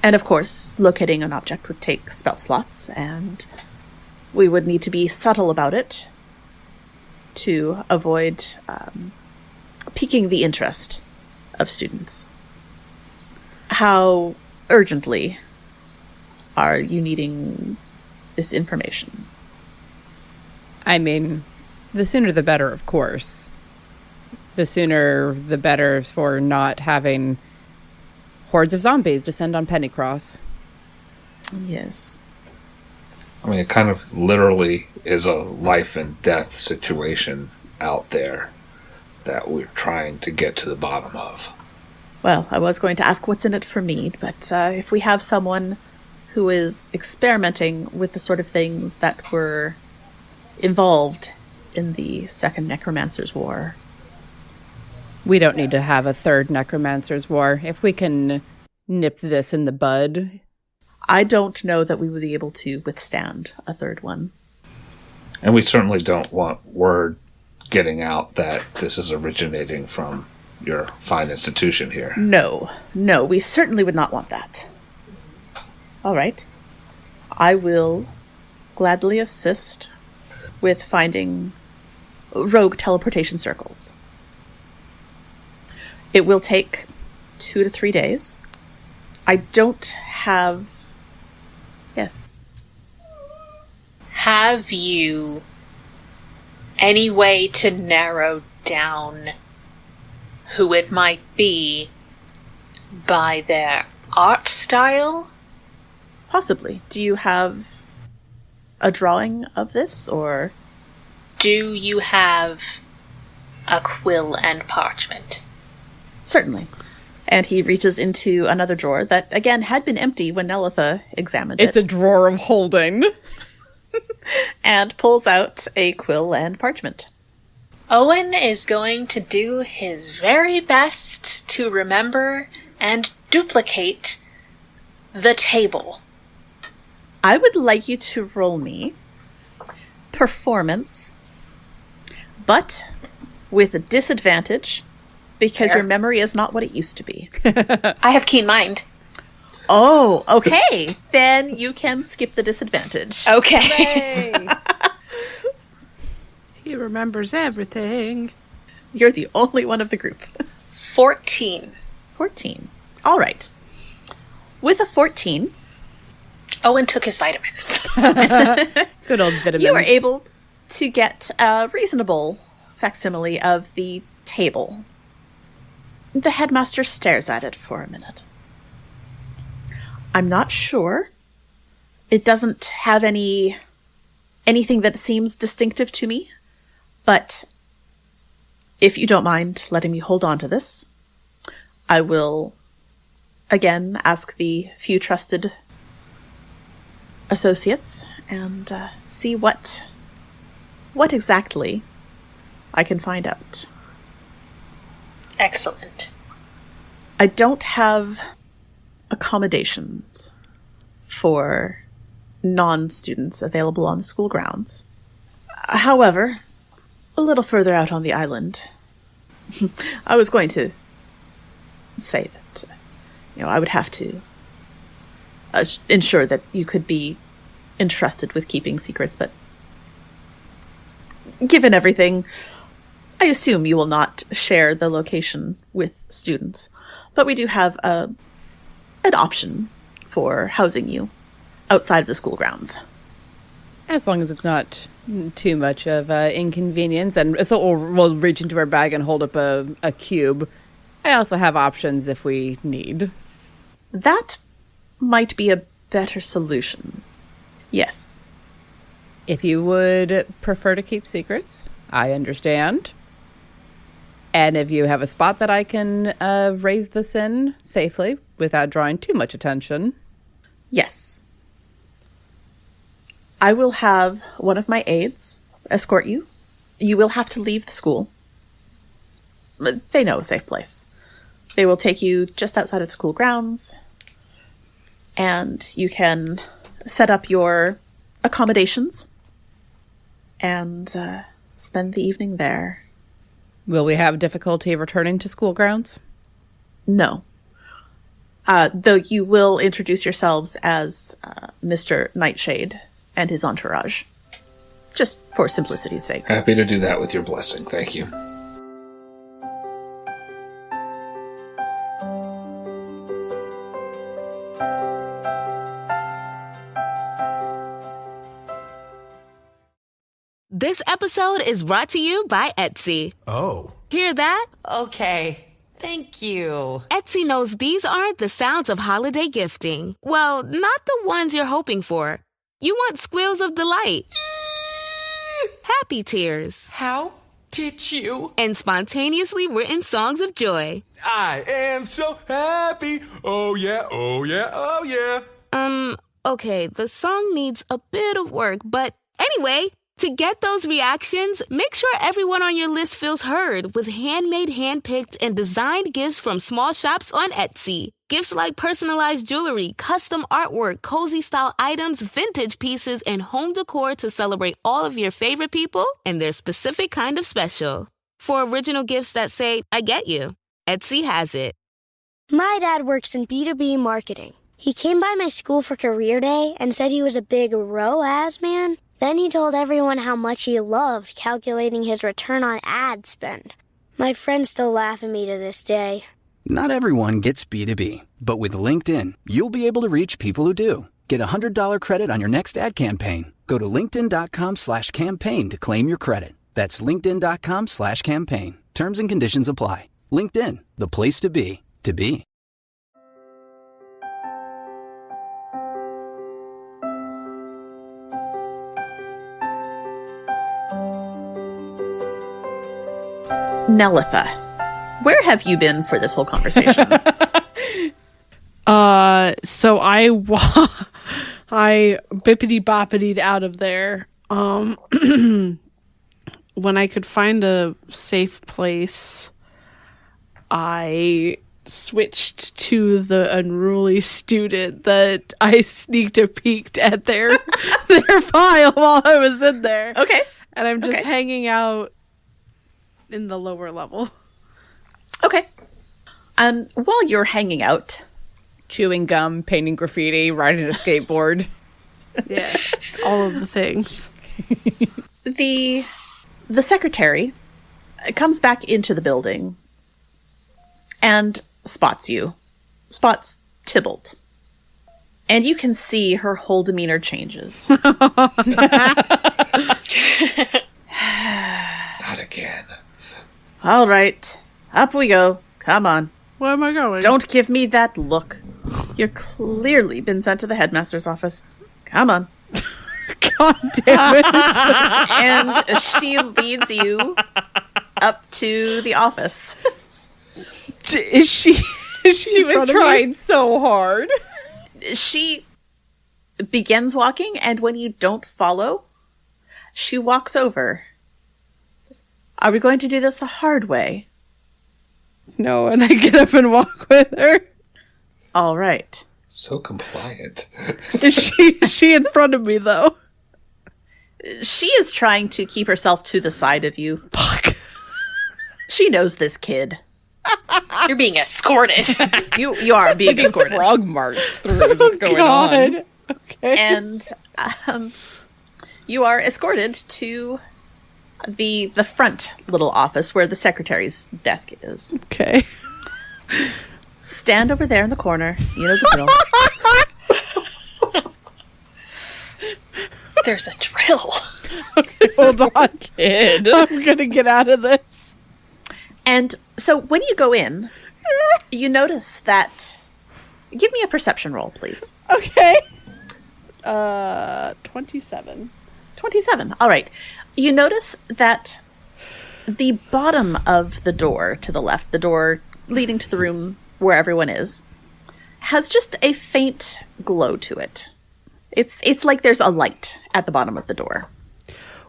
Speaker 1: And of course, locating an object would take spell slots, and we would need to be subtle about it to avoid piquing the interest of students. How urgently are you needing this information?
Speaker 5: I mean, the sooner the better, of course. The sooner the better for not having hordes of zombies descend on Pennycross.
Speaker 1: Yes.
Speaker 2: I mean, it kind of literally is a life and death situation out there that we're trying to get to the bottom of.
Speaker 1: Well, I was going to ask what's in it for me, but if we have someone who is experimenting with the sort of things that were involved in the Second Necromancer's War...
Speaker 5: We don't need to have a third Necromancer's War. If we can nip this in the bud.
Speaker 1: I don't know that we would be able to withstand a third one.
Speaker 2: And we certainly don't want word getting out that this is originating from your fine institution here.
Speaker 1: No, we certainly would not want that. All right. I will gladly assist with finding rogue teleportation circles. It will take 2 to 3 days. I don't have... Yes.
Speaker 3: Have you any way to narrow down who it might be by their art style?
Speaker 1: Possibly. Do you have a drawing of this, or...
Speaker 3: Do you have a quill and parchment?
Speaker 1: Certainly. And he reaches into another drawer that, again, had been empty when Nellitha examined it.
Speaker 5: It's a drawer of holding.
Speaker 1: And pulls out a quill and parchment.
Speaker 3: Owen is going to do his very best to remember and duplicate the table.
Speaker 1: I would like you to roll me performance, but with a disadvantage, because your memory is not what it used to be.
Speaker 3: I have keen mind.
Speaker 1: Oh, okay. Then you can skip the disadvantage.
Speaker 3: Okay.
Speaker 4: He remembers everything.
Speaker 1: You're the only one of the group.
Speaker 3: 14.
Speaker 1: 14. All right. With a 14...
Speaker 3: Owen took his vitamins.
Speaker 5: Good old vitamins.
Speaker 1: You are able to get a reasonable facsimile of the table. The headmaster stares at it for a minute. I'm not sure. It doesn't have anything that seems distinctive to me, but if you don't mind letting me hold on to this, I will again ask the few trusted associates and see what exactly I can find out.
Speaker 3: Excellent.
Speaker 1: I don't have accommodations for non-students available on the school grounds. However, a little further out on the island, I was going to say that, I would have to ensure that you could be entrusted with keeping secrets, but given everything, I assume you will not share the location with students. But we do have an option for housing you outside of the school grounds.
Speaker 5: As long as it's not too much of inconvenience. And so we'll reach into our bag and hold up a cube. I also have options if we need.
Speaker 1: That might be a better solution. Yes.
Speaker 5: If you would prefer to keep secrets, I understand. And if you have a spot that I can raise this in safely without drawing too much attention.
Speaker 1: Yes. I will have one of my aides escort you. You will have to leave the school. They know a safe place. They will take you just outside of school grounds, and you can set up your accommodations and spend the evening there.
Speaker 5: Will we have difficulty returning to school grounds?
Speaker 1: No. Though you will introduce yourselves as Mr. Nightshade and his entourage. Just for simplicity's sake.
Speaker 2: Happy to do that with your blessing. Thank you.
Speaker 6: This episode is brought to you by Etsy.
Speaker 7: Oh.
Speaker 6: Hear that?
Speaker 8: Okay. Thank you.
Speaker 6: Etsy knows these aren't the sounds of holiday gifting. Well, not the ones you're hoping for. You want squeals of delight. Happy tears.
Speaker 8: How did you?
Speaker 6: And spontaneously written songs of joy.
Speaker 7: I am so happy. Oh yeah, oh yeah, oh yeah.
Speaker 6: Okay, the song needs a bit of work, but anyway, to get those reactions, make sure everyone on your list feels heard with handmade, handpicked, and designed gifts from small shops on Etsy. Gifts like personalized jewelry, custom artwork, cozy style items, vintage pieces, and home decor to celebrate all of your favorite people and their specific kind of special. For original gifts that say, I get you. Etsy has it.
Speaker 9: My dad works in B2B marketing. He came by my school for career day and said he was a big ROAS man. Then he told everyone how much he loved calculating his return on ad spend. My friends still laugh at me to this day.
Speaker 10: Not everyone gets B2B, but with LinkedIn, you'll be able to reach people who do. Get a $100 credit on your next ad campaign. Go to linkedin.com/campaign to claim your credit. That's linkedin.com/campaign. Terms and conditions apply. LinkedIn, the place to be, to be.
Speaker 1: Nellitha, where have you been for this whole conversation?
Speaker 4: So I bippity boppitied out of there. When I could find a safe place, I switched to the unruly student that I sneaked a peeked at their file while I was in there.
Speaker 1: Okay.
Speaker 4: And I'm just hanging out in the lower level.
Speaker 1: Okay. While you're hanging out,
Speaker 5: Chewing gum, painting graffiti, riding a skateboard.
Speaker 4: Yeah, all of the things.
Speaker 1: the secretary comes back into the building and spots you. Spots Tybalt. And you can see her whole demeanor changes.
Speaker 2: Not again.
Speaker 1: All right. Up we go. Come on.
Speaker 4: Where am I going?
Speaker 1: Don't give me that look. You're clearly been sent to the headmaster's office. Come on.
Speaker 4: God damn it.
Speaker 1: And she leads you up to the office.
Speaker 4: Is she
Speaker 5: was trying so hard.
Speaker 1: She begins walking, and when you don't follow, she walks over. Says, "Are we going to do this the hard way?"
Speaker 4: No, and I get up and walk with her.
Speaker 1: All right.
Speaker 2: So compliant.
Speaker 4: Is she in front of me, though?
Speaker 1: She is trying to keep herself to the side of you.
Speaker 4: Fuck.
Speaker 1: She knows this kid.
Speaker 3: You're being escorted.
Speaker 1: You are being escorted.
Speaker 5: Frog marched through is what's going on.
Speaker 4: Okay.
Speaker 1: And you are escorted to the front little office where the secretary's desk is.
Speaker 4: Okay.
Speaker 1: Stand over there in the corner. You know the drill.
Speaker 3: There's a drill.
Speaker 4: Hold on.
Speaker 5: Kid.
Speaker 4: I'm gonna get out of this.
Speaker 1: And so when you go in, you notice that... Give me a perception roll, please.
Speaker 4: Okay. 27.
Speaker 1: 27. All right. You notice that the bottom of the door to the left, the door leading to the room where everyone is, has just a faint glow to it. It's like there's a light at the bottom of the door.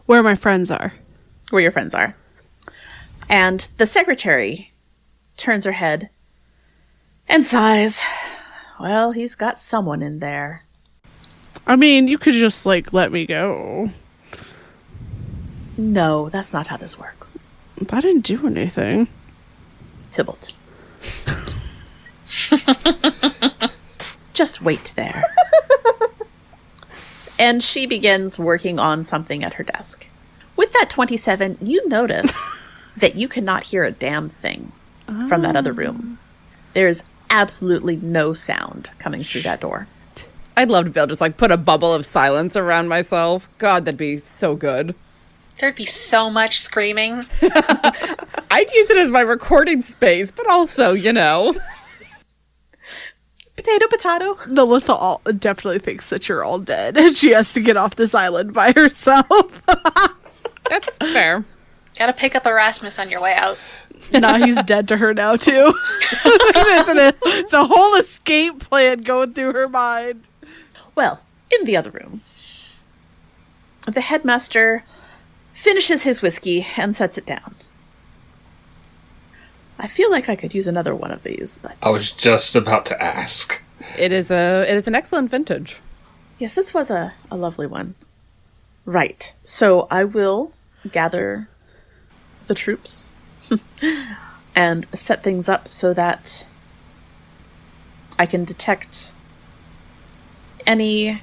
Speaker 4: Where my friends are.
Speaker 1: Where your friends are. And the secretary turns her head and sighs. Well, he's got someone in there.
Speaker 4: I mean, you could just, let me go.
Speaker 1: No, that's not how this works.
Speaker 4: I didn't do anything.
Speaker 1: Tybalt. Just wait there. And she begins working on something at her desk. With that 27, you notice that you cannot hear a damn thing from that other room. There's absolutely no sound coming through that door.
Speaker 5: I'd love to be able to just put a bubble of silence around myself. God, that'd be so good.
Speaker 3: There'd be so much screaming.
Speaker 5: I'd use it as my recording space, but also,
Speaker 1: Potato, potato.
Speaker 4: Nellitha definitely thinks that you're all dead, and she has to get off this island by herself.
Speaker 5: That's fair.
Speaker 3: Gotta pick up Erasmus on your way out.
Speaker 4: Nah, he's dead to her now, too. It's a whole escape plan going through her mind.
Speaker 1: Well, in the other room, the headmaster finishes his whiskey and sets it down. I feel like I could use another one of these, but...
Speaker 2: I was just about to ask.
Speaker 5: It is an excellent vintage.
Speaker 1: Yes, this was a lovely one. Right. So I will gather the troops and set things up so that I can detect any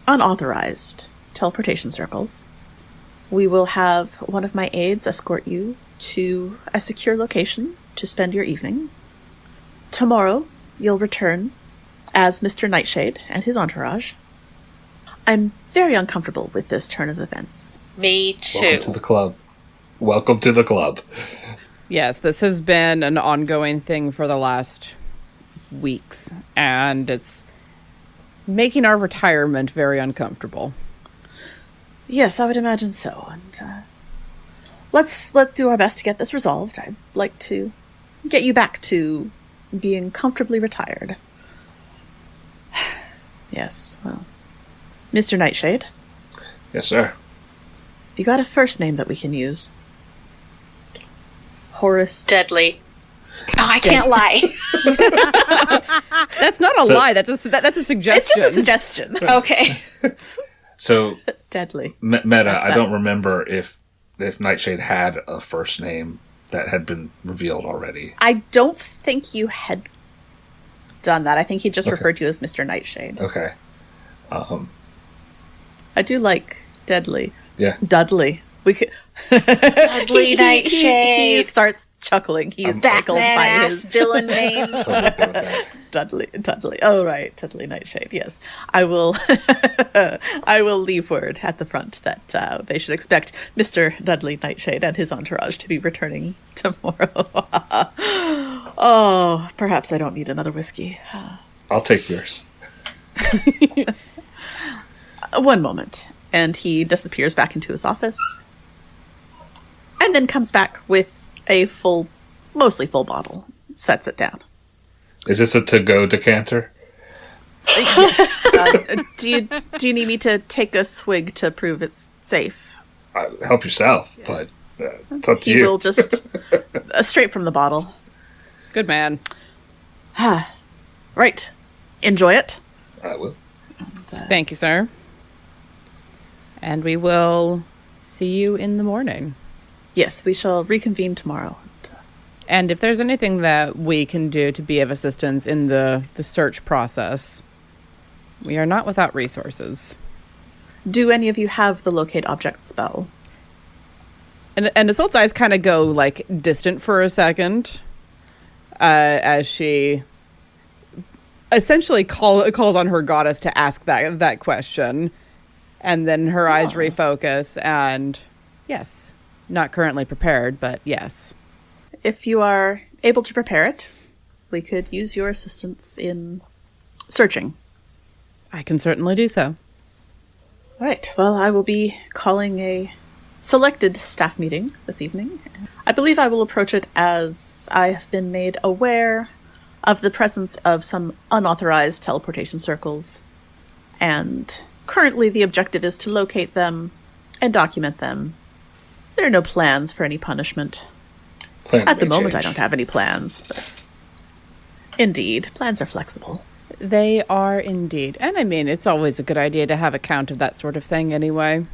Speaker 1: unauthorized teleportation circles. We will have one of my aides escort you to a secure location to spend your evening. Tomorrow, you'll return as Mr. Nightshade and his entourage. I'm very uncomfortable with this turn of events.
Speaker 3: Me too.
Speaker 2: Welcome to the club. Welcome to the club.
Speaker 5: Yes, this has been an ongoing thing for the last weeks, and it's making our retirement very uncomfortable.
Speaker 1: Yes, I would imagine so. And let's do our best to get this resolved. I'd like to get you back to being comfortably retired. Yes, well, Mr. Nightshade,
Speaker 2: Yes, sir.
Speaker 1: you got a first name that we can use? Horace.
Speaker 3: Deadly. Oh, I can't lie.
Speaker 5: That's not a lie. That's a suggestion.
Speaker 1: It's just a suggestion.
Speaker 3: Okay.
Speaker 2: So,
Speaker 1: Deadly.
Speaker 2: Meta, I don't remember if Nightshade had a first name that had been revealed already.
Speaker 1: I don't think you had done that. I think he just referred to you as Mr. Nightshade.
Speaker 2: Okay.
Speaker 1: I do like Deadly.
Speaker 2: Yeah.
Speaker 1: Dudley. We could.
Speaker 3: Dudley Nightshade.
Speaker 1: He starts chuckling. He is tickled by
Speaker 3: Batman-ass
Speaker 1: his
Speaker 3: villain name.
Speaker 2: Totally good with that.
Speaker 1: Dudley. Oh, right. Dudley Nightshade. Yes. I will I will leave word at the front that they should expect Mr. Dudley Nightshade and his entourage to be returning tomorrow. Oh, perhaps I don't need another whiskey.
Speaker 2: I'll take yours.
Speaker 1: One moment. And he disappears back into his office. And then comes back with a mostly full bottle. Sets it down.
Speaker 2: Is this a to-go decanter?
Speaker 1: Do you need me to take a swig to prove it's safe?
Speaker 2: Help yourself, but it's up to
Speaker 1: He
Speaker 2: you.
Speaker 1: will just straight from the bottle.
Speaker 5: Good man.
Speaker 1: Right. Enjoy it.
Speaker 2: I will.
Speaker 5: Thank you, sir. And we will see you in the morning.
Speaker 1: Yes, we shall reconvene tomorrow.
Speaker 5: And if there's anything that we can do to be of assistance in the search process, we are not without resources.
Speaker 1: Do any of you have the locate object spell?
Speaker 5: And Isolde's eyes kind of go, like, distant for a second as she essentially calls on her goddess to ask that question. And then her eyes refocus, and yes, not currently prepared, but yes.
Speaker 1: If you are able to prepare it, we could use your assistance in searching.
Speaker 5: I can certainly do so.
Speaker 1: All right. Well, I will be calling a selected staff meeting this evening. I believe I will approach it as I have been made aware of the presence of some unauthorized teleportation circles, and currently the objective is to locate them and document them. There are no plans for any punishment. At the moment, I don't have any plans, but indeed, plans are flexible.
Speaker 5: They are indeed. And I mean, it's always a good idea to have a count of that sort of thing anyway.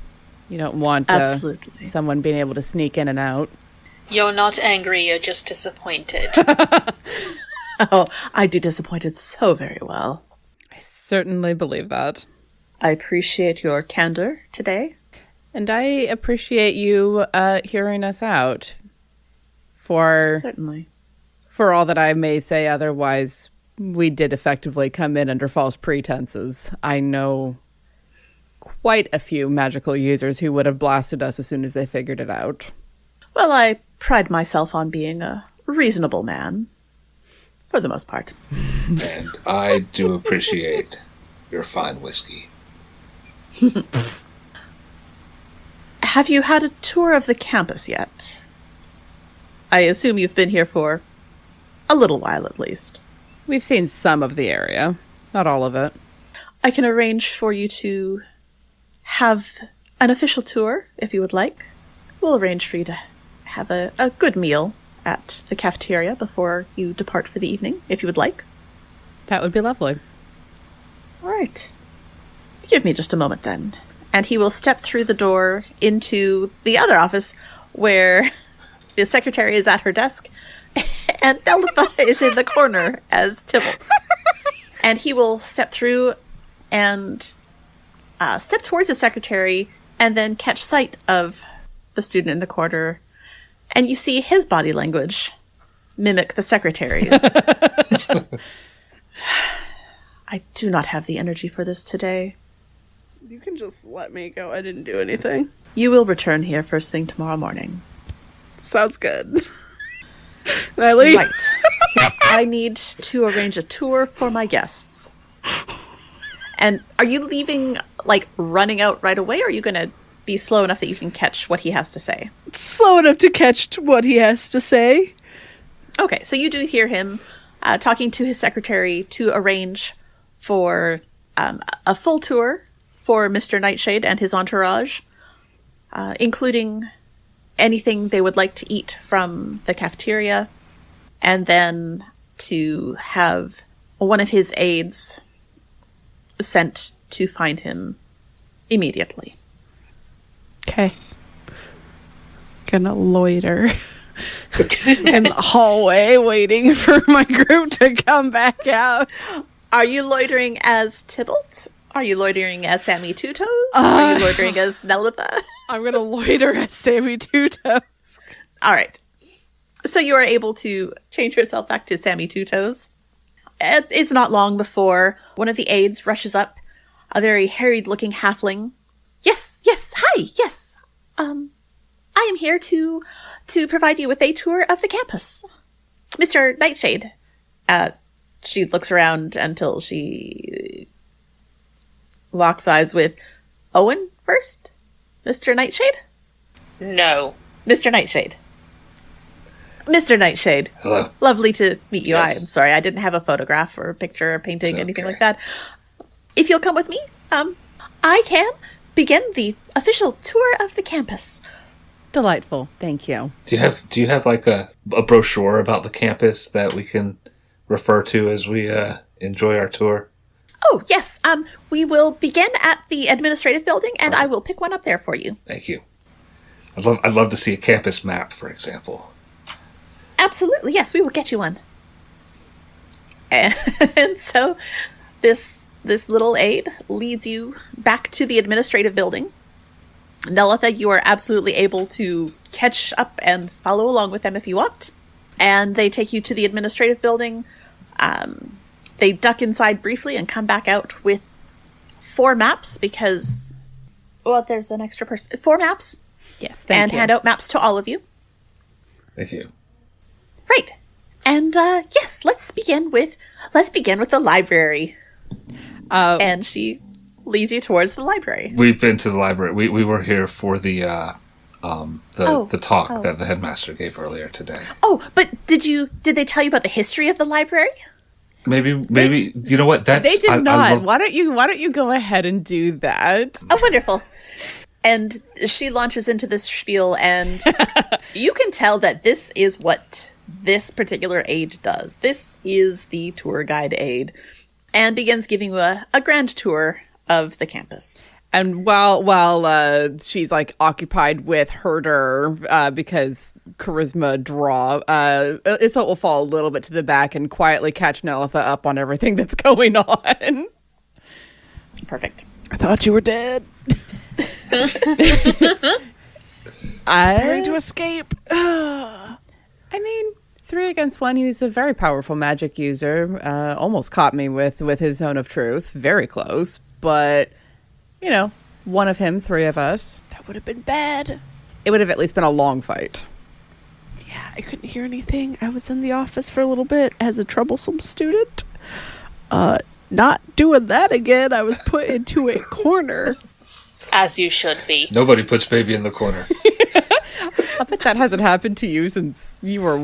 Speaker 5: You don't want
Speaker 1: Absolutely.
Speaker 5: someone being able to sneak in and out.
Speaker 3: You're not angry, you're just disappointed.
Speaker 1: Oh, I do disappointed so very well.
Speaker 5: I certainly believe that.
Speaker 1: I appreciate your candor today.
Speaker 5: And I appreciate you hearing us out.
Speaker 1: Certainly.
Speaker 5: For all that I may say otherwise, we did effectively come in under false pretenses. I know quite a few magical users who would have blasted us as soon as they figured it out.
Speaker 1: Well, I pride myself on being a reasonable man. For the most part.
Speaker 2: And I do appreciate your fine whiskey.
Speaker 1: Have you had a tour of the campus yet? I assume you've been here for a little while at least.
Speaker 5: We've seen some of the area, not all of it.
Speaker 1: I can arrange for you to have an official tour if you would like. We'll arrange for you to have a good meal at the cafeteria before you depart for the evening, if you would like.
Speaker 5: That would be lovely.
Speaker 1: All right. Give me just a moment then. And he will step through the door into the other office where The secretary is at her desk, and Nellitha is in the corner as Tybalt. And he will step through and step towards the secretary and then catch sight of the student in the corner. And you see his body language mimic the secretary's. I do not have the energy for this today.
Speaker 4: You can just let me go. I didn't do anything.
Speaker 1: You will return here first thing tomorrow morning.
Speaker 4: Sounds good. And I leave.
Speaker 1: Right. I need to arrange a tour for my guests. And are you leaving, like, running out right away, or are you going to be slow enough that you can catch what he has to say?
Speaker 4: Slow enough to catch what he has to say.
Speaker 1: Okay, so you do hear him talking to his secretary to arrange for a full tour for Mr. Nightshade and his entourage, including anything they would like to eat from the cafeteria, and then to have one of his aides sent to find him immediately.
Speaker 4: Okay. Gonna loiter in the hallway waiting for my group to come back out.
Speaker 1: Are you loitering as Tybalt? Are you loitering as Sammy Two Toes? Are you loitering as Nellitha?
Speaker 4: I'm gonna loiter as Sammy Two Toes.
Speaker 1: All right. So you are able to change yourself back to Sammy Two Toes. It's not long before one of the aides rushes up, a very harried-looking halfling. Yes, hi, yes. I am here to provide you with a tour of the campus. Mr. Nightshade. She looks around until she locks eyes with Owen first. Mr. Nightshade?
Speaker 3: No.
Speaker 1: Mr. Nightshade. Mr. Nightshade.
Speaker 2: Hello.
Speaker 1: Lovely to meet you.
Speaker 2: Yes.
Speaker 1: I'm sorry, I didn't have a photograph or a picture or painting,
Speaker 2: It's
Speaker 1: anything
Speaker 2: okay.
Speaker 1: like that. If you'll come with me, I can begin the official tour of the campus.
Speaker 5: Delightful. Thank you.
Speaker 2: Do you have like a brochure about the campus that we can refer to as we enjoy our tour?
Speaker 1: Oh, yes. We will begin at the administrative building, and I will pick one up there for you.
Speaker 2: Thank you. I'd love to see a campus map, for example.
Speaker 1: Absolutely, yes, we will get you one. And so this little aide leads you back to the administrative building. Nellitha, you are absolutely able to catch up and follow along with them if you want. And they take you to the administrative building. They duck inside briefly and come back out with 4 maps because, well, there's an extra person. 4 maps.
Speaker 5: Yes, thank
Speaker 1: and
Speaker 5: you.
Speaker 1: hand out maps to all of you.
Speaker 2: Thank you.
Speaker 1: Right. And yes, let's begin with the library. And she leads you towards the library.
Speaker 2: We've been to the library. We were here for the talk that the headmaster gave earlier today.
Speaker 1: Oh, but did they tell you about the history of the library?
Speaker 2: Maybe you know what? That's
Speaker 5: They did
Speaker 2: I
Speaker 5: not.
Speaker 2: love-
Speaker 5: Why don't you go ahead and do that?
Speaker 1: Oh, wonderful. And she launches into this spiel, and you can tell that this is what this particular aide does. This is the tour guide aide, and begins giving you a grand tour of the campus.
Speaker 5: And while she's like occupied with herder because charisma draw, Issa will fall a little bit to the back and quietly catch Nellitha up on everything that's going on.
Speaker 1: Perfect.
Speaker 4: I thought you were dead. Preparing to escape.
Speaker 5: I mean, 3 against 1. He's a very powerful magic user. Almost caught me with his zone of truth. Very close, but you know, 1 of him, 3 of us.
Speaker 4: That would have been bad.
Speaker 5: It would have at least been a long fight.
Speaker 4: Yeah, I couldn't hear anything. I was in the office for a little bit as a troublesome student. Not doing that again. I was put into a corner.
Speaker 3: As you should be.
Speaker 2: Nobody puts baby in the corner.
Speaker 5: I bet that hasn't happened to you since you were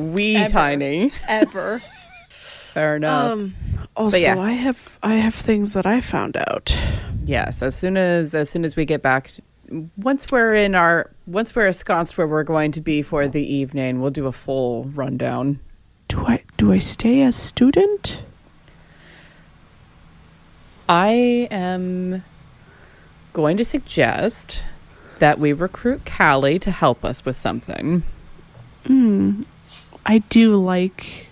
Speaker 5: tiny.
Speaker 4: Ever.
Speaker 5: Fair enough.
Speaker 4: Also,
Speaker 5: yeah.
Speaker 4: I have things that I found out.
Speaker 5: Yes, as soon as we get back, once we're ensconced where we're going to be for the evening, we'll do a full rundown.
Speaker 4: Do I stay as student?
Speaker 5: I am going to suggest that we recruit Callie to help us with something.
Speaker 4: I do like...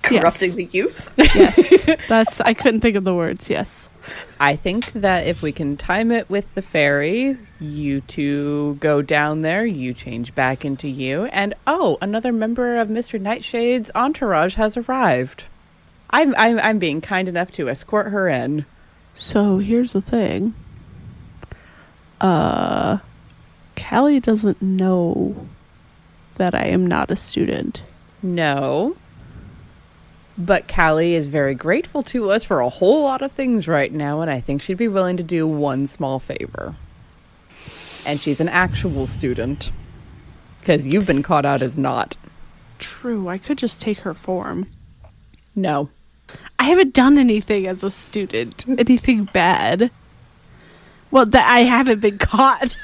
Speaker 1: Corrupting the youth?
Speaker 4: Yes. I couldn't think of the words, yes.
Speaker 5: I think that if we can time it with the fairy, you two go down there, you change back into you, and another member of Mr. Nightshade's entourage has arrived. I'm being kind enough to escort her in.
Speaker 4: So here's the thing. Callie doesn't know that I am not a student.
Speaker 5: No. But Callie is very grateful to us for a whole lot of things right now, and I think she'd be willing to do one small favor. And she's an actual student. Because you've been caught out as not.
Speaker 4: True, I could just take her form.
Speaker 5: No.
Speaker 4: I haven't done anything as a student. Anything bad. Well, I haven't been caught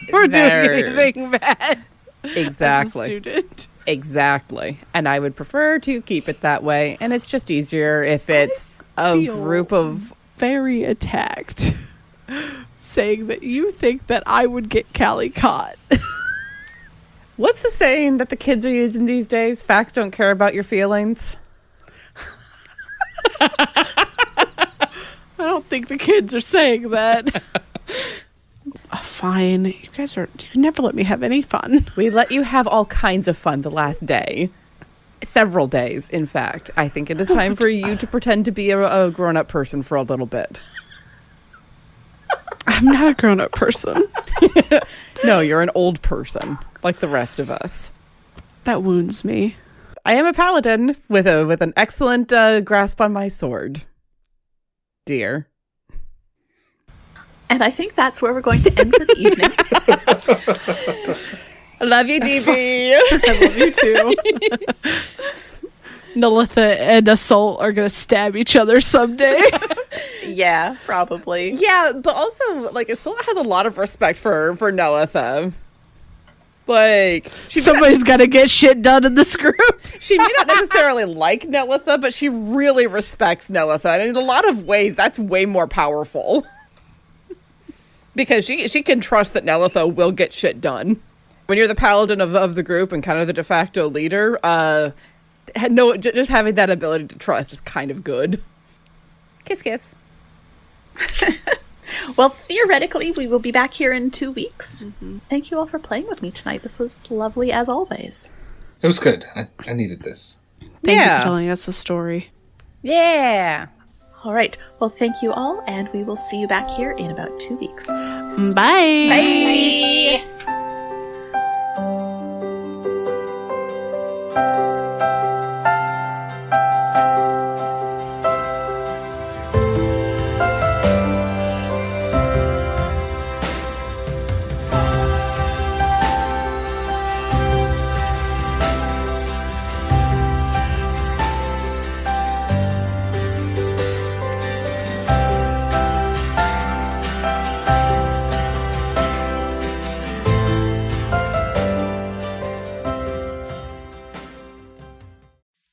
Speaker 4: for doing anything bad.
Speaker 5: Exactly.
Speaker 4: As a student.
Speaker 5: Exactly. And I would prefer to keep it that way. And it's just easier if it's a group of...
Speaker 4: very attacked. Saying that you think that I would get Callie caught.
Speaker 5: What's the saying that the kids are using these days? Facts don't care about your feelings.
Speaker 4: I don't think the kids are saying that. Fine. You never let me have any fun.
Speaker 5: We let you have all kinds of fun the last day. Several days, in fact. I think it is time for you to pretend to be a grown-up person for a little bit.
Speaker 4: I'm not a grown-up person.
Speaker 5: No, you're an old person, like the rest of us.
Speaker 4: That wounds me.
Speaker 5: I am a paladin with an excellent grasp on my sword. Dear.
Speaker 1: And I think that's where we're going to end for the evening.
Speaker 5: I love you, DB.
Speaker 4: I love you too. Nellitha and Assault are going to stab each other someday.
Speaker 1: Yeah, probably.
Speaker 5: Yeah, but also, like, Assault has a lot of respect for Nellitha. Like,
Speaker 4: somebody's got to get shit done in this group.
Speaker 5: She may not necessarily like Nellitha, but she really respects Nellitha. And in a lot of ways, that's way more powerful. Because she can trust that Nellitha will get shit done. When you're the paladin of the group and kind of the de facto leader, just having that ability to trust is kind of good. Kiss, kiss.
Speaker 1: Well, theoretically, we will be back here in 2 weeks. Mm-hmm. Thank you all for playing with me tonight. This was lovely as always.
Speaker 2: It was good. I needed this.
Speaker 4: Thank you for telling us the story.
Speaker 5: Yeah.
Speaker 1: All right. Well, thank you all, and we will see you back here in about 2 weeks.
Speaker 4: Bye.
Speaker 3: Bye.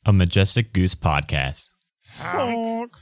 Speaker 11: A Majestic Goose podcast.
Speaker 7: Honk.